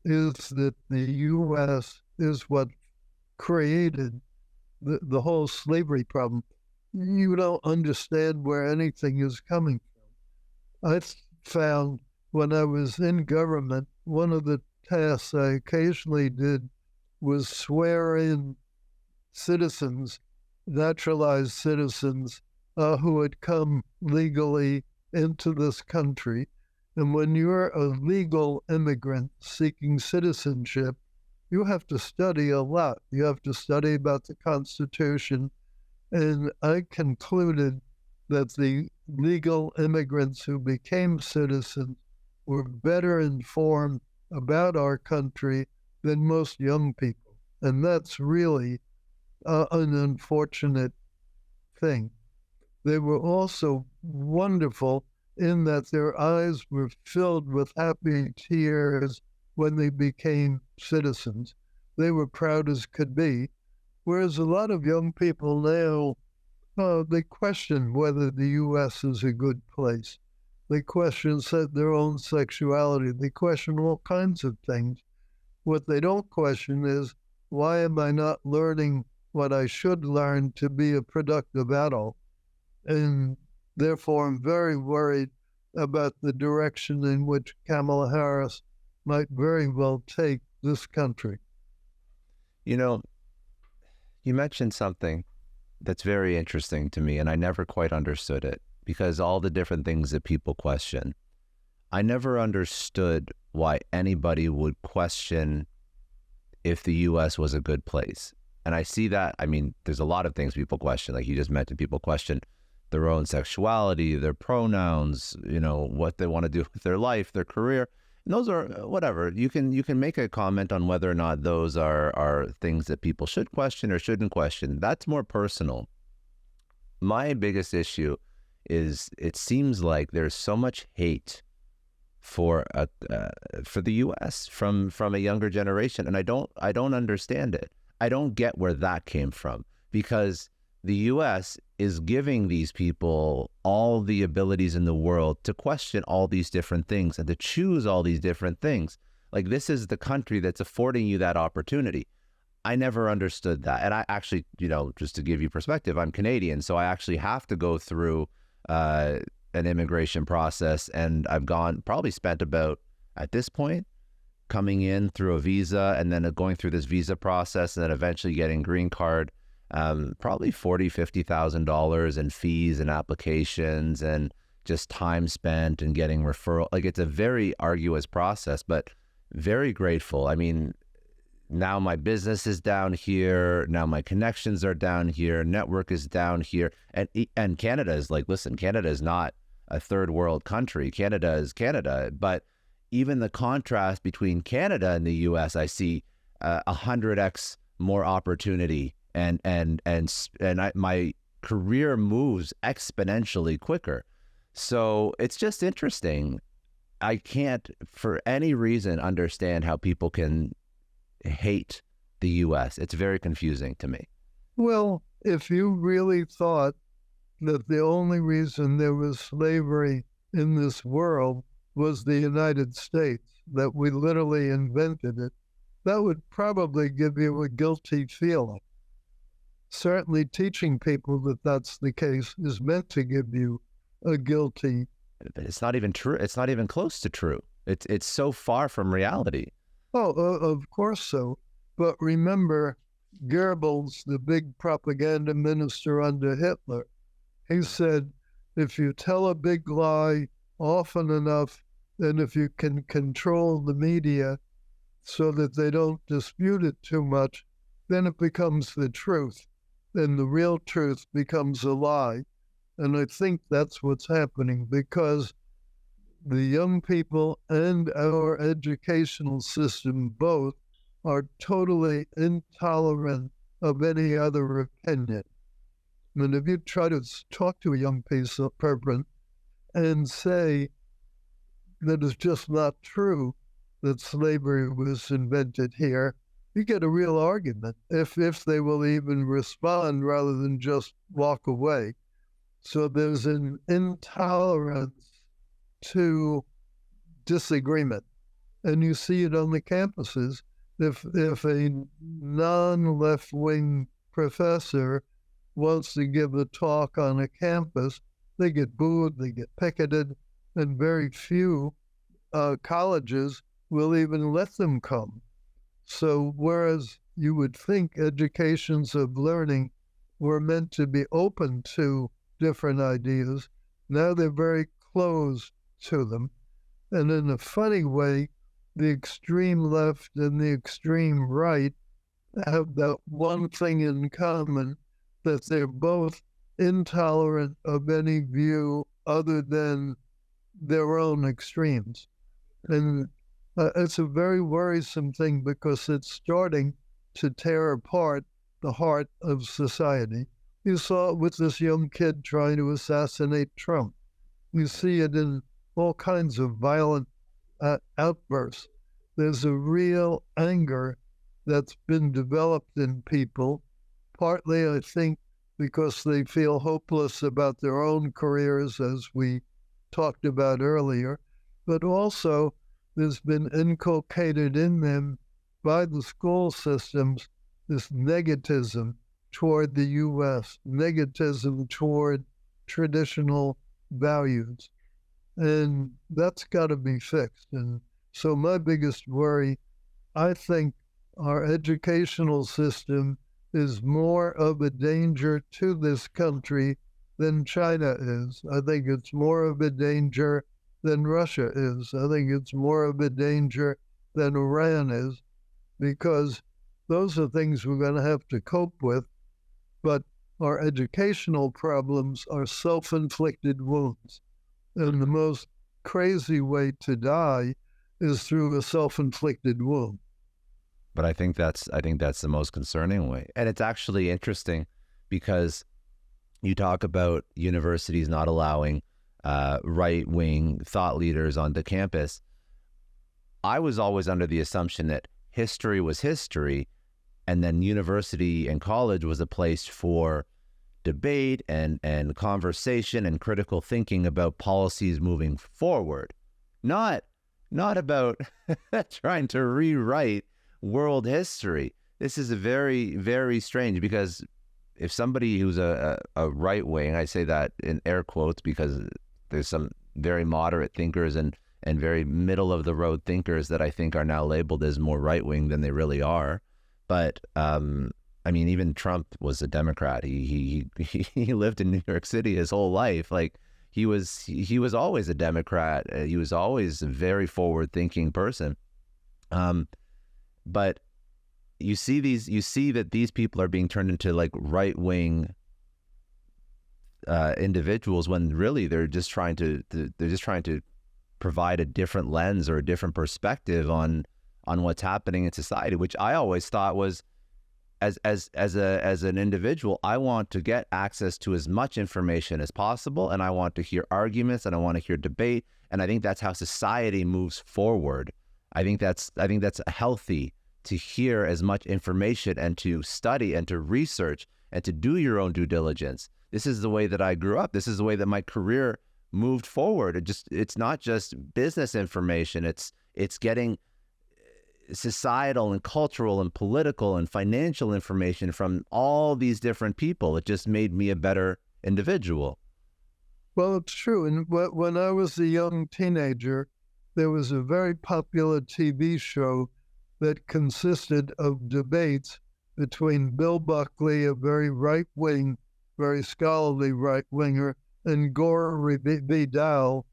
is that the U.S. is what created the whole slavery problem, you don't understand where anything is coming from. I found when I was in government, one of the tasks I occasionally did was swear in citizens, naturalized citizens, who had come legally into this country. And when you're a legal immigrant seeking citizenship, you have to study a lot. You have to study about the Constitution. And I concluded that the legal immigrants who became citizens were better informed about our country than most young people. And that's really an unfortunate thing. They were also wonderful in that their eyes were filled with happy tears when they became citizens. They were proud as could be. Whereas a lot of young people now, they question whether the U.S. is a good place. They question their own sexuality. They question all kinds of things. What they don't question is, why am I not learning what I should learn to be a productive adult? And therefore, I'm very worried about the direction in which Kamala Harris might very well take this country. You know, You mentioned something that's very interesting to me, and I never quite understood it because all the different things that people question. I never understood why anybody would question if the U.S. was a good place. And I see that, I mean, there's a lot of things people question, like you just mentioned, people question their own sexuality, their pronouns, what they want to do with their life, their career. And those are whatever. You can make a comment on whether or not those are things that people should question or shouldn't question. That's more personal. My biggest issue is it seems like there's so much hate for the U.S. from a younger generation, and I don't understand it. I don't get where that came from, because the U.S. is giving these people all the abilities in the world to question all these different things and to choose all these different things. Like, this is the country that's affording you that opportunity. I never understood that. And I actually, just to give you perspective, I'm Canadian, so I actually have to go through an immigration process, and I've probably spent about, at this point, coming in through a visa and then going through this visa process and then eventually getting green card, probably $40,000-$50,000 in fees and applications and just time spent and getting referral. Like, it's a very arduous process, but very grateful. I mean, now my business is down here. Now my connections are down here. Network is down here. And Canada is like, listen, Canada is not a third world country. Canada is Canada. But even the contrast between Canada and the U.S., I see 100x more opportunity, and my career moves exponentially quicker. So it's just interesting. I can't, for any reason, understand how people can hate the U.S. It's very confusing to me. Well, if you really thought that the only reason there was slavery in this world was the United States, that we literally invented it, that would probably give you a guilty feeling. Certainly teaching people that that's the case is meant to give you a guilty. But it's not even true. It's not even close to true. It's so far from reality. Oh, of course so. But remember, Goebbels, the big propaganda minister under Hitler, he said, if you tell a big lie often enough, and if you can control the media so that they don't dispute it too much, then it becomes the truth. Then the real truth becomes a lie. And I think that's what's happening, because the young people and our educational system both are totally intolerant of any other opinion. And if you try to talk to a young person and say that it's just not true that slavery was invented here, you get a real argument if they will even respond rather than just walk away. So there's an intolerance to disagreement. And you see it on the campuses. If a non-left-wing professor wants to give a talk on a campus, they get booed, they get picketed, and very few colleges will even let them come. So whereas you would think educations of learning were meant to be open to different ideas, now they're very closed to them. And in a funny way, the extreme left and the extreme right have that one thing in common, that they're both intolerant of any view other than their own extremes. And it's a very worrisome thing, because it's starting to tear apart the heart of society. You saw it with this young kid trying to assassinate Trump. You see it in all kinds of violent outbursts. There's a real anger that's been developed in people, partly, I think, because they feel hopeless about their own careers, as we talked about earlier, but also there's been inculcated in them by the school systems this negativism toward the U.S., negativism toward traditional values. And that's got to be fixed. And so my biggest worry, I think our educational system is more of a danger to this country than China is. I think it's more of a danger than Russia is. I think it's more of a danger than Iran is, because those are things we're going to have to cope with. But our educational problems are self-inflicted wounds. And the most crazy way to die is through a self-inflicted wound. But I think that's the most concerning way. And it's actually interesting because you talk about universities not allowing right-wing thought leaders onto campus. I was always under the assumption that history was history, and then university and college was a place for debate and conversation and critical thinking about policies moving forward, not about trying to rewrite world history. This is a very, very strange, because if somebody who's a right wing, I say that in air quotes because there's some very moderate thinkers and very middle of the road thinkers that I think are now labeled as more right wing than they really are. But I mean, even Trump was a Democrat. He lived in New York City his whole life. Like he was always a Democrat. He was always a very forward thinking person. But you see that these people are being turned into like right wing individuals, when really they're just trying to provide a different lens or a different perspective on what's happening in society, which I always thought was, as an individual, I want to get access to as much information as possible, and I want to hear arguments, and I want to hear debate, and I think that's how society moves forward. I think that's healthy, to hear as much information and to study and to research and to do your own due diligence. This is the way that I grew up. This is the way that my career moved forward. It's not just business information. It's getting societal and cultural and political and financial information from all these different people. It just made me a better individual. Well, it's true. And when I was a young teenager, there was a very popular TV show that consisted of debates between Bill Buckley, a very right-wing, very scholarly right-winger, and Gore Vidal,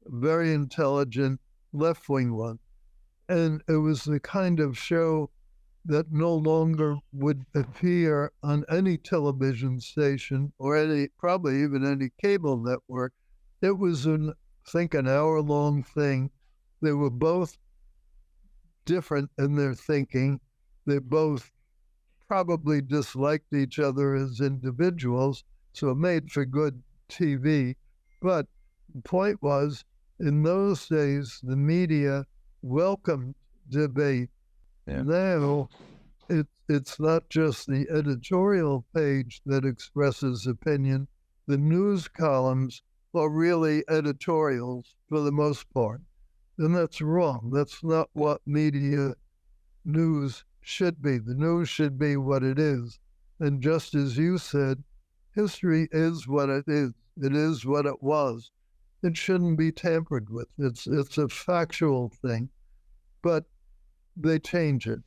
a very intelligent left-wing one. And it was the kind of show that no longer would appear on any television station or probably even any cable network. It was, I think, an hour-long thing. They were both different in their thinking. They both probably disliked each other as individuals, so it made for good TV. But the point was, in those days, the media welcomed debate. Yeah. Now, it's not just the editorial page that expresses opinion. The news columns are really editorials for the most part. And that's wrong. That's not what media news should be. The news should be what it is. And just as you said, history is what it is. It is what it was. It shouldn't be tampered with. It's a factual thing, but they change it.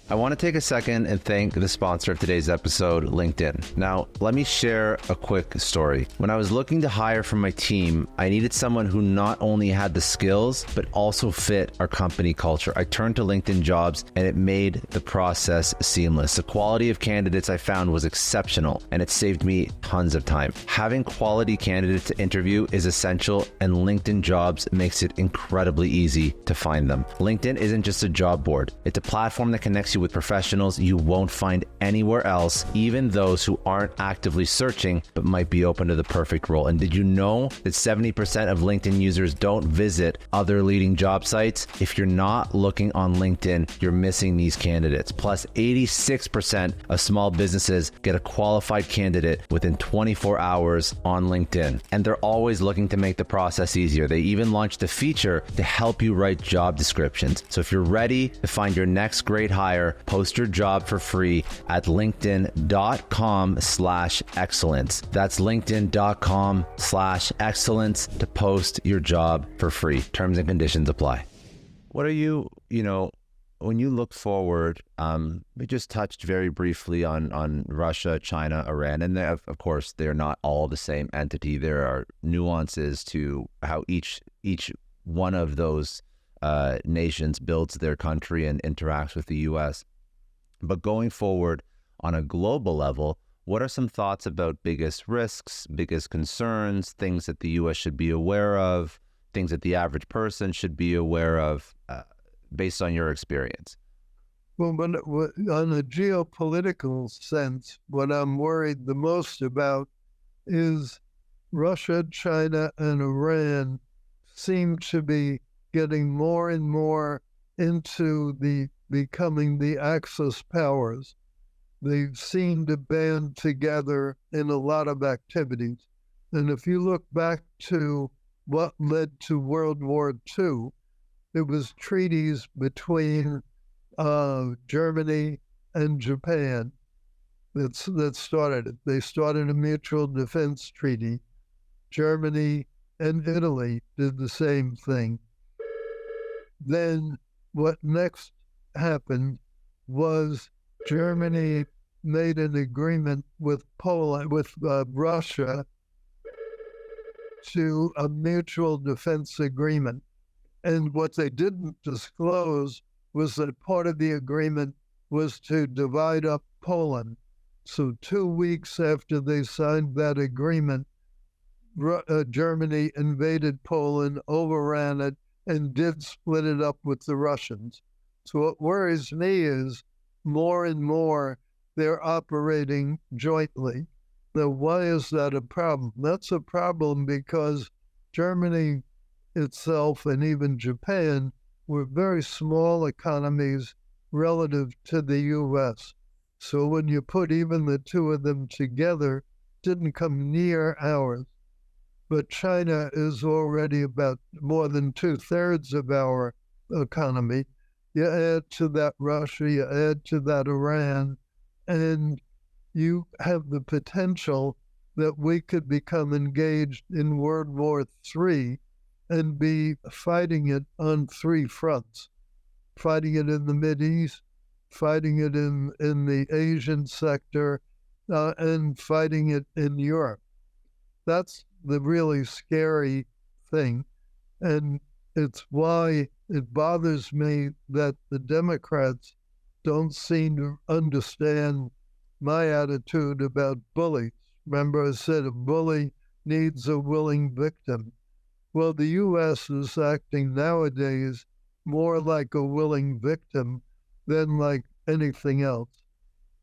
I want to take a second and thank the sponsor of today's episode, LinkedIn. Now, let me share a quick story. When I was looking to hire for my team, I needed someone who not only had the skills, but also fit our company culture. I turned to LinkedIn Jobs, and it made the process seamless. The quality of candidates I found was exceptional, and it saved me tons of time. Having quality candidates to interview is essential, and LinkedIn Jobs makes it incredibly easy to find them. LinkedIn isn't just a job board. It's a platform that connects you with professionals you won't find anywhere else, even those who aren't actively searching but might be open to the perfect role. And did you know that 70% of LinkedIn users don't visit other leading job sites? If you're not looking on LinkedIn, you're missing these candidates. Plus, 86% of small businesses get a qualified candidate within 24 hours on LinkedIn. And they're always looking to make the process easier. They even launched a feature to help you write job descriptions. So if you're ready to find your next great hire, post your job for free at linkedin.com/excellence. That's linkedin.com/excellence to post your job for free. Terms and conditions apply. What are you when you look forward, we just touched very briefly on Russia, China, Iran, and of course, they're not all the same entity. There are nuances to how each one of those nations builds their country and interacts with the U.S. But going forward on a global level, what are some thoughts about biggest risks, biggest concerns, things that the U.S. should be aware of, things that the average person should be aware of, based on your experience? Well, on a geopolitical sense, what I'm worried the most about is Russia, China, and Iran seem to be getting more and more into becoming the Axis powers. They seem to band together in a lot of activities. And if you look back to what led to World War II, it was treaties between Germany and Japan that started it. They started a mutual defense treaty. Germany and Italy did the same thing. Then what next happened was Germany made an agreement with Russia to a mutual defense agreement. And what they didn't disclose was that part of the agreement was to divide up Poland. So 2 weeks after they signed that agreement, Germany invaded Poland, overran it, and did split it up with the Russians. So what worries me is more and more they're operating jointly. Now, why is that a problem? That's a problem because Germany itself and even Japan were very small economies relative to the U.S. So when you put even the two of them together, didn't come near ours. But China is already about more than 2/3 of our economy. You add to that Russia, you add to that Iran, and you have the potential that we could become engaged in World War III and be fighting it on 3 fronts, fighting it in the Mideast, fighting it in the Asian sector, and fighting it in Europe. That's the really scary thing. And it's why it bothers me that the Democrats don't seem to understand my attitude about bullies. Remember, I said a bully needs a willing victim. Well, the U.S. is acting nowadays more like a willing victim than like anything else.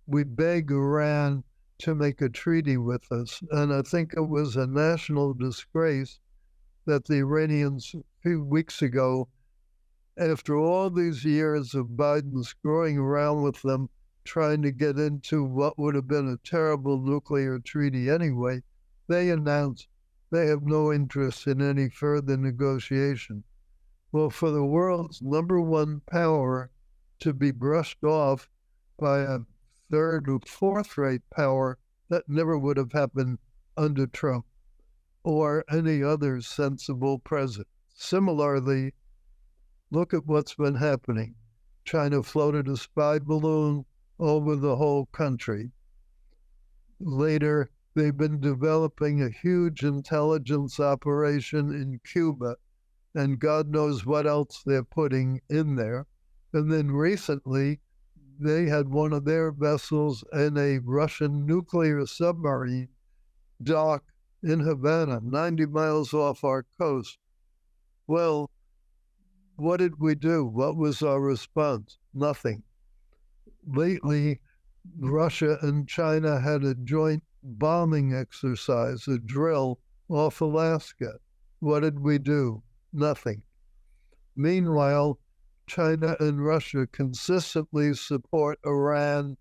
We beg Iran to make a treaty with us, and I think it was a national disgrace that the Iranians a few weeks ago, after all these years of Biden screwing around with them, trying to get into what would have been a terrible nuclear treaty anyway, they announced they have no interest in any further negotiation. Well, for the world's #1 power to be brushed off by a 3rd or 4th-rate power, that never would have happened under Trump or any other sensible president. Similarly, look at what's been happening. China floated a spy balloon over the whole country. Later, they've been developing a huge intelligence operation in Cuba, and God knows what else they're putting in there. And then recently, they had one of their vessels in a Russian nuclear submarine dock in Havana, 90 miles off our coast. Well, what did we do? What was our response? Nothing. Lately, Russia and China had a joint bombing exercise, a drill off Alaska. What did we do? Nothing. Meanwhile, China and Russia consistently support Iran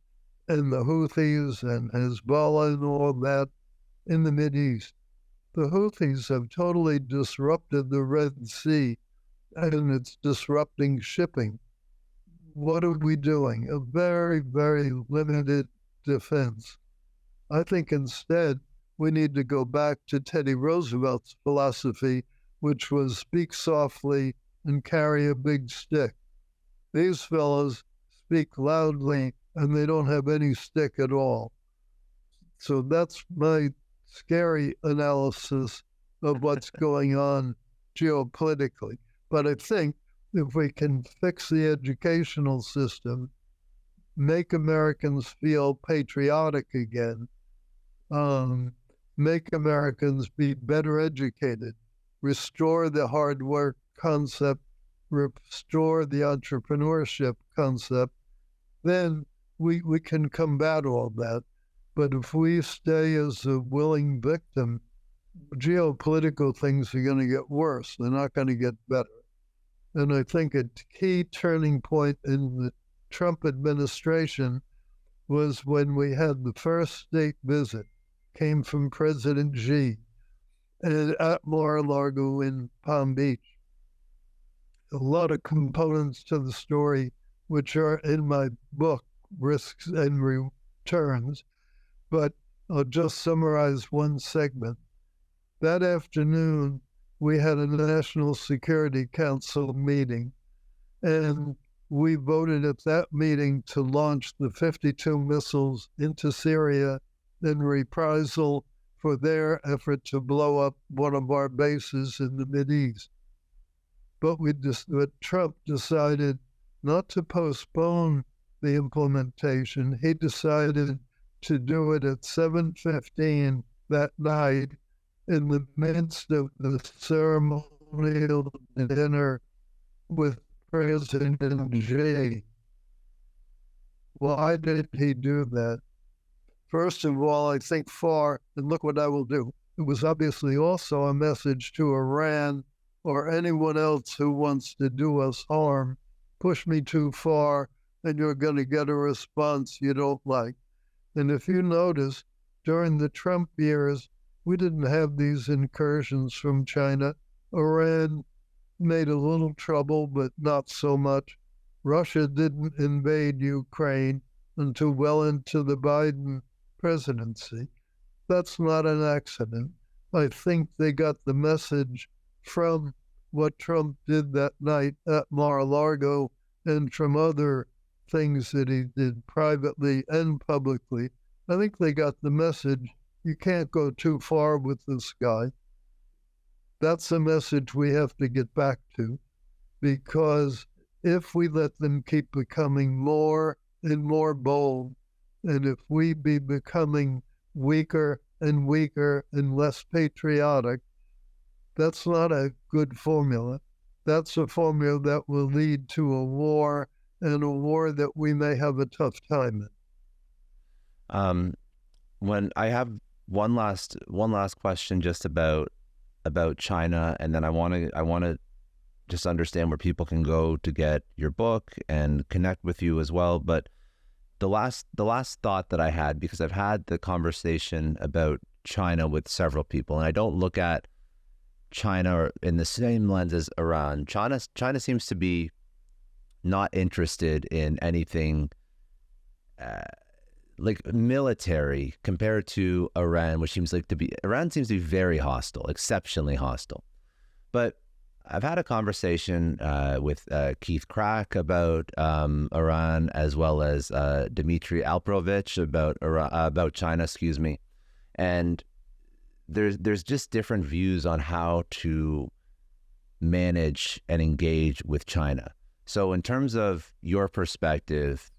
and the Houthis and Hezbollah and all that in the Mideast. The Houthis have totally disrupted the Red Sea, and it's disrupting shipping. What are we doing? A very, very limited defense. I think instead we need to go back to Teddy Roosevelt's philosophy, which was speak softly and carry a big stick. These fellows speak loudly and they don't have any stick at all. So that's my scary analysis of what's going on geopolitically. But I think if we can fix the educational system, make Americans feel patriotic again, make Americans be better educated, restore the hard work concept, restore the entrepreneurship concept, then we can combat all that. But if we stay as a willing victim, geopolitical things are going to get worse. They're not going to get better. And I think a key turning point in the Trump administration was when we had the first state visit, came from President Xi and at Mar-a-Lago in Palm Beach. A lot of components to the story, which are in my book, Risks and Returns, but I'll just summarize one segment. That afternoon, we had a National Security Council meeting, and we voted at that meeting to launch the 52 missiles into Syria in reprisal for their effort to blow up one of our bases in the Mideast. But Trump decided not to postpone the implementation. He decided to do it at 7:15 that night in the midst of the ceremonial dinner with President Xi. Why did he do that? First of all, I think far, and look what I will do. It was obviously also a message to Iran or anyone else who wants to do us harm. Push me too far, and you're going to get a response you don't like. And if you notice, during the Trump years, we didn't have these incursions from China. Iran made a little trouble, but not so much. Russia didn't invade Ukraine until well into the Biden presidency. That's not an accident. I think they got the message from what Trump did that night at Mar-a-Lago and from other things that he did privately and publicly. I think they got the message, you can't go too far with this guy. That's a message we have to get back to, because if we let them keep becoming more and more bold, and if we be becoming weaker and weaker and less patriotic, that's not a good formula. That's a formula that will lead to a war, and a war that we may have a tough time in. When I have one last question just about China, and then I want to just understand where people can go to get your book and connect with you as well. But the last thought that I had, because I've had the conversation about China with several people, and I don't look at China in the same lens as Iran. China seems to be not interested in anything like military compared to Iran, which seems like Iran seems to be very hostile, exceptionally hostile. But I've had a conversation with Keith Crack about Iran, as well as Dmitry Alperovich about China, excuse me. And there's just different views on how to manage and engage with China. So in terms of your perspective,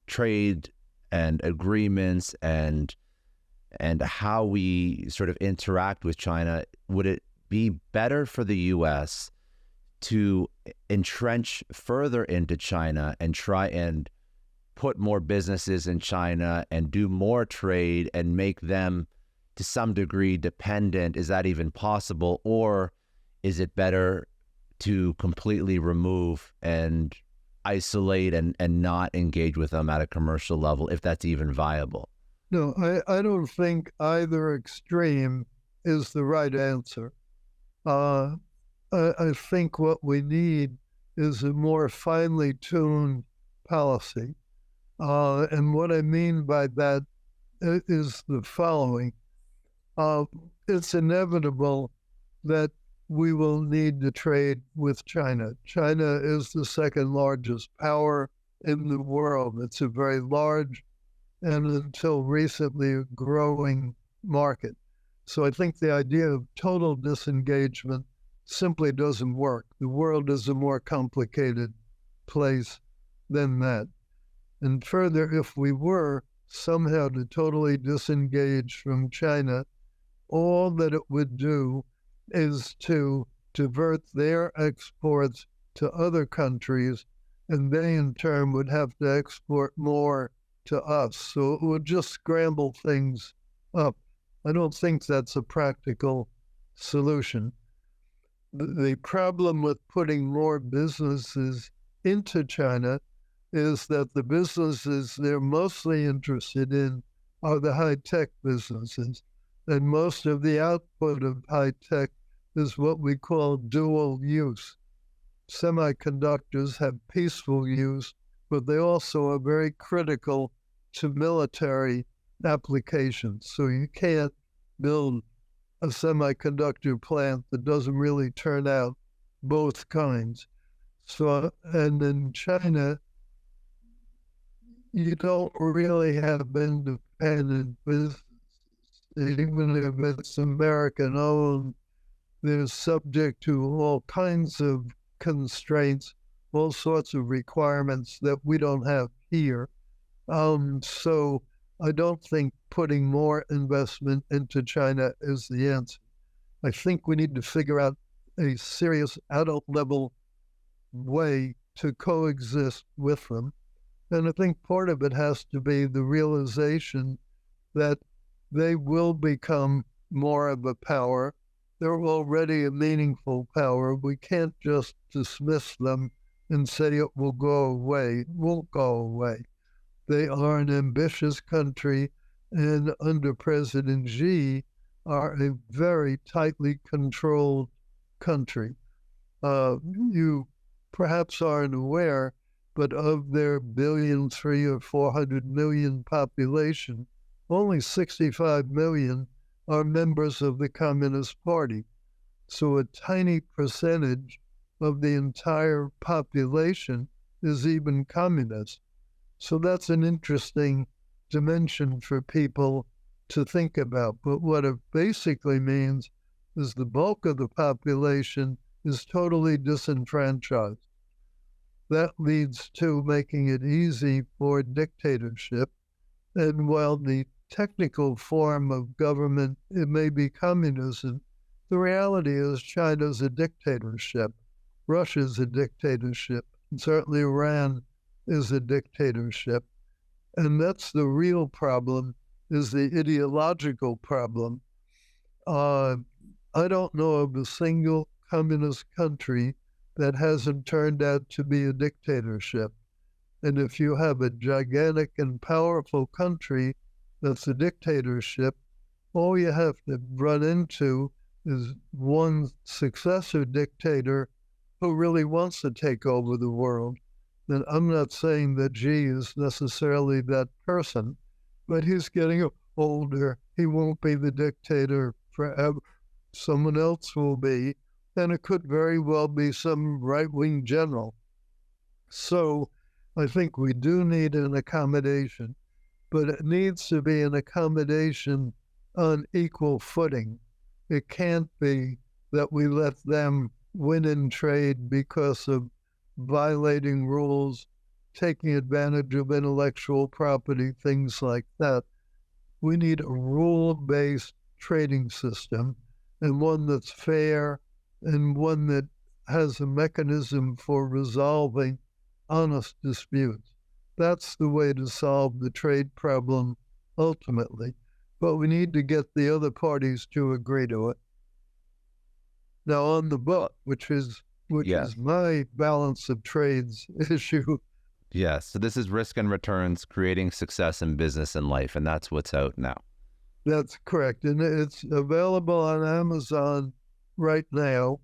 trade and agreements and how we sort of interact with China, would it be better for the U.S. to entrench further into China and try and put more businesses in China and do more trade and make them to some degree dependent? Is that even possible? Or is it better to completely remove and isolate and not engage with them at a commercial level, if that's even viable? No, I don't think either extreme is the right answer. I think what we need is a more finely tuned policy. And what I mean by that is the following. It's inevitable that we will need to trade with China. China is the second largest power in the world. It's a very large and until recently a growing market. So I think the idea of total disengagement simply doesn't work. The world is a more complicated place than that. And further, if we were somehow to totally disengage from China, all that it would do is to divert their exports to other countries, and they in turn would have to export more to us. So it would just scramble things up. I don't think that's a practical solution. The problem with putting more businesses into China is that the businesses they're mostly interested in are the high-tech businesses. And most of the output of high-tech is what we call dual use. Semiconductors have peaceful use, but they also are very critical to military applications. So you can't build a semiconductor plant that doesn't really turn out both kinds. So, and in China, you don't really have independent business. Even if it's American owned, they're subject to all kinds of constraints, all sorts of requirements that we don't have here. So I don't think putting more investment into China is the answer. I think we need to figure out a serious adult level way to coexist with them. And I think part of it has to be the realization that they will become more of a power. They're already a meaningful power. We can't just dismiss them and say it will go away. It won't go away. They are an ambitious country, and under President Xi, are a very tightly controlled country. You perhaps aren't aware, but of their 1.3 or 400 million population, only 65 million are members of the Communist Party. So a tiny percentage of the entire population is even communist. So that's an interesting dimension for people to think about. But what it basically means is the bulk of the population is totally disenfranchised. That leads to making it easy for dictatorship. And while the technical form of government, it may be communism, the reality is China's a dictatorship. Russia's a dictatorship. And certainly Iran is a dictatorship. And that's the real problem, is the ideological problem. I don't know of a single communist country that hasn't turned out to be a dictatorship. And if you have a gigantic and powerful country that's a dictatorship, all you have to run into is one successor dictator who really wants to take over the world. And I'm not saying that Xi is necessarily that person, but he's getting older. He won't be the dictator forever. Someone else will be, and it could very well be some right-wing general. So I think we do need an accommodation, but it needs to be an accommodation on equal footing. It can't be that we let them win in trade because of violating rules, taking advantage of intellectual property, things like that. We need a rule-based trading system, and one that's fair, and one that has a mechanism for resolving honest disputes. That's the way to solve the trade problem ultimately. But we need to get the other parties to agree to it. Now on the book, which is my balance of trades issue. Yes. So this is Risk and Returns, Creating Success in Business and Life, and that's what's out now. That's correct. And it's available on Amazon right now.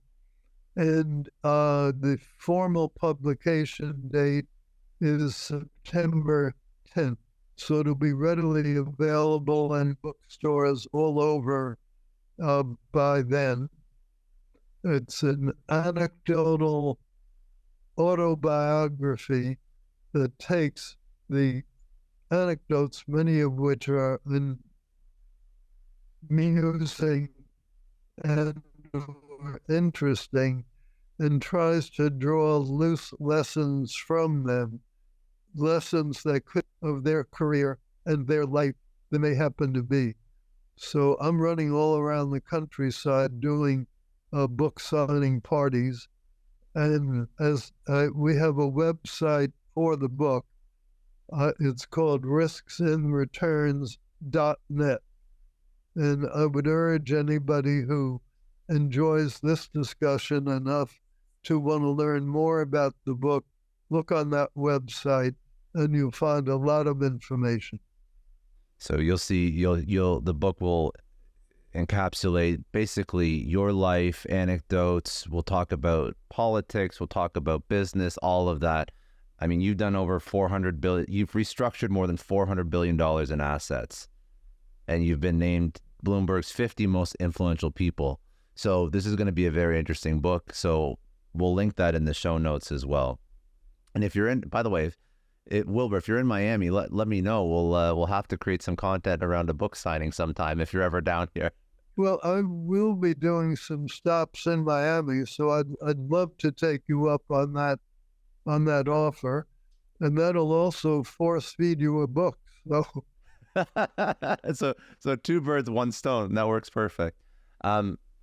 And the formal publication date is September 10th. So it'll be readily available in bookstores all over by then. It's an anecdotal autobiography that takes the anecdotes, many of which are amusing and interesting, and tries to draw loose lessons from them, lessons that could of their career and their life that may happen to be. So I'm running all around the countryside doing book signing parties, and we have a website for the book. It's called risksandreturns.net. And I would urge anybody who enjoys this discussion enough to want to learn more about the book, look on that website, and you'll find a lot of information. So you'll see, the book will encapsulate basically your life, anecdotes. We'll talk about politics. We'll talk about business, all of that. I mean, you've done over 400 billion. You've restructured more than $400 billion in assets, and you've been named Bloomberg's 50 most influential people. So this is going to be a very interesting book. So we'll link that in the show notes as well. And if you're in, by the way, Wilbur, if you're in Miami, let me know. We'll have to create some content around a book signing sometime if you're ever down here. Well, I will be doing some stops in Miami, so I'd love to take you up on that offer, and that'll also force feed you a book. So two birds, one stone. That works perfect.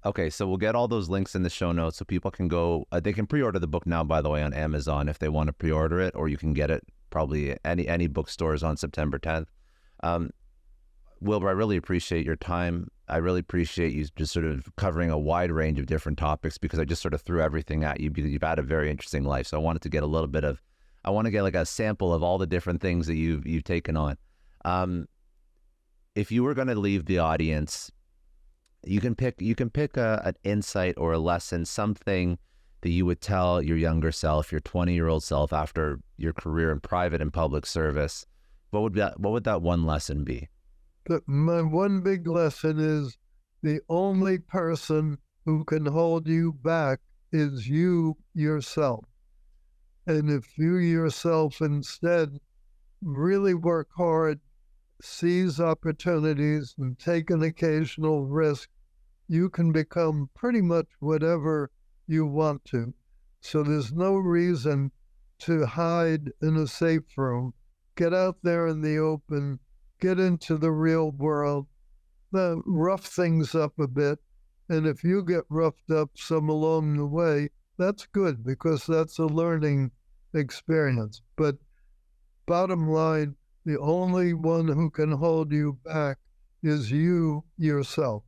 Okay, so we'll get all those links in the show notes so people can go. They can pre-order the book now, by the way, on Amazon if they want to pre-order it, or you can get it probably any bookstores on September 10th. Wilbur, I really appreciate your time. I really appreciate you just sort of covering a wide range of different topics, because I just sort of threw everything at you because you've had a very interesting life. So I wanted to get I want to get like a sample of all the different things that you've taken on. If you were going to leave the audience, you can pick an insight or a lesson, something that you would tell your younger self, your 20-year-old self, after your career in private and public service. What would that one lesson be? My one big lesson is the only person who can hold you back is you yourself. And if you yourself instead really work hard, seize opportunities, and take an occasional risk, you can become pretty much whatever you want to. So there's no reason to hide in a safe room. Get out there in the open, get into the real world, rough things up a bit. And if you get roughed up some along the way, that's good, because that's a learning experience. But bottom line, the only one who can hold you back is you yourself.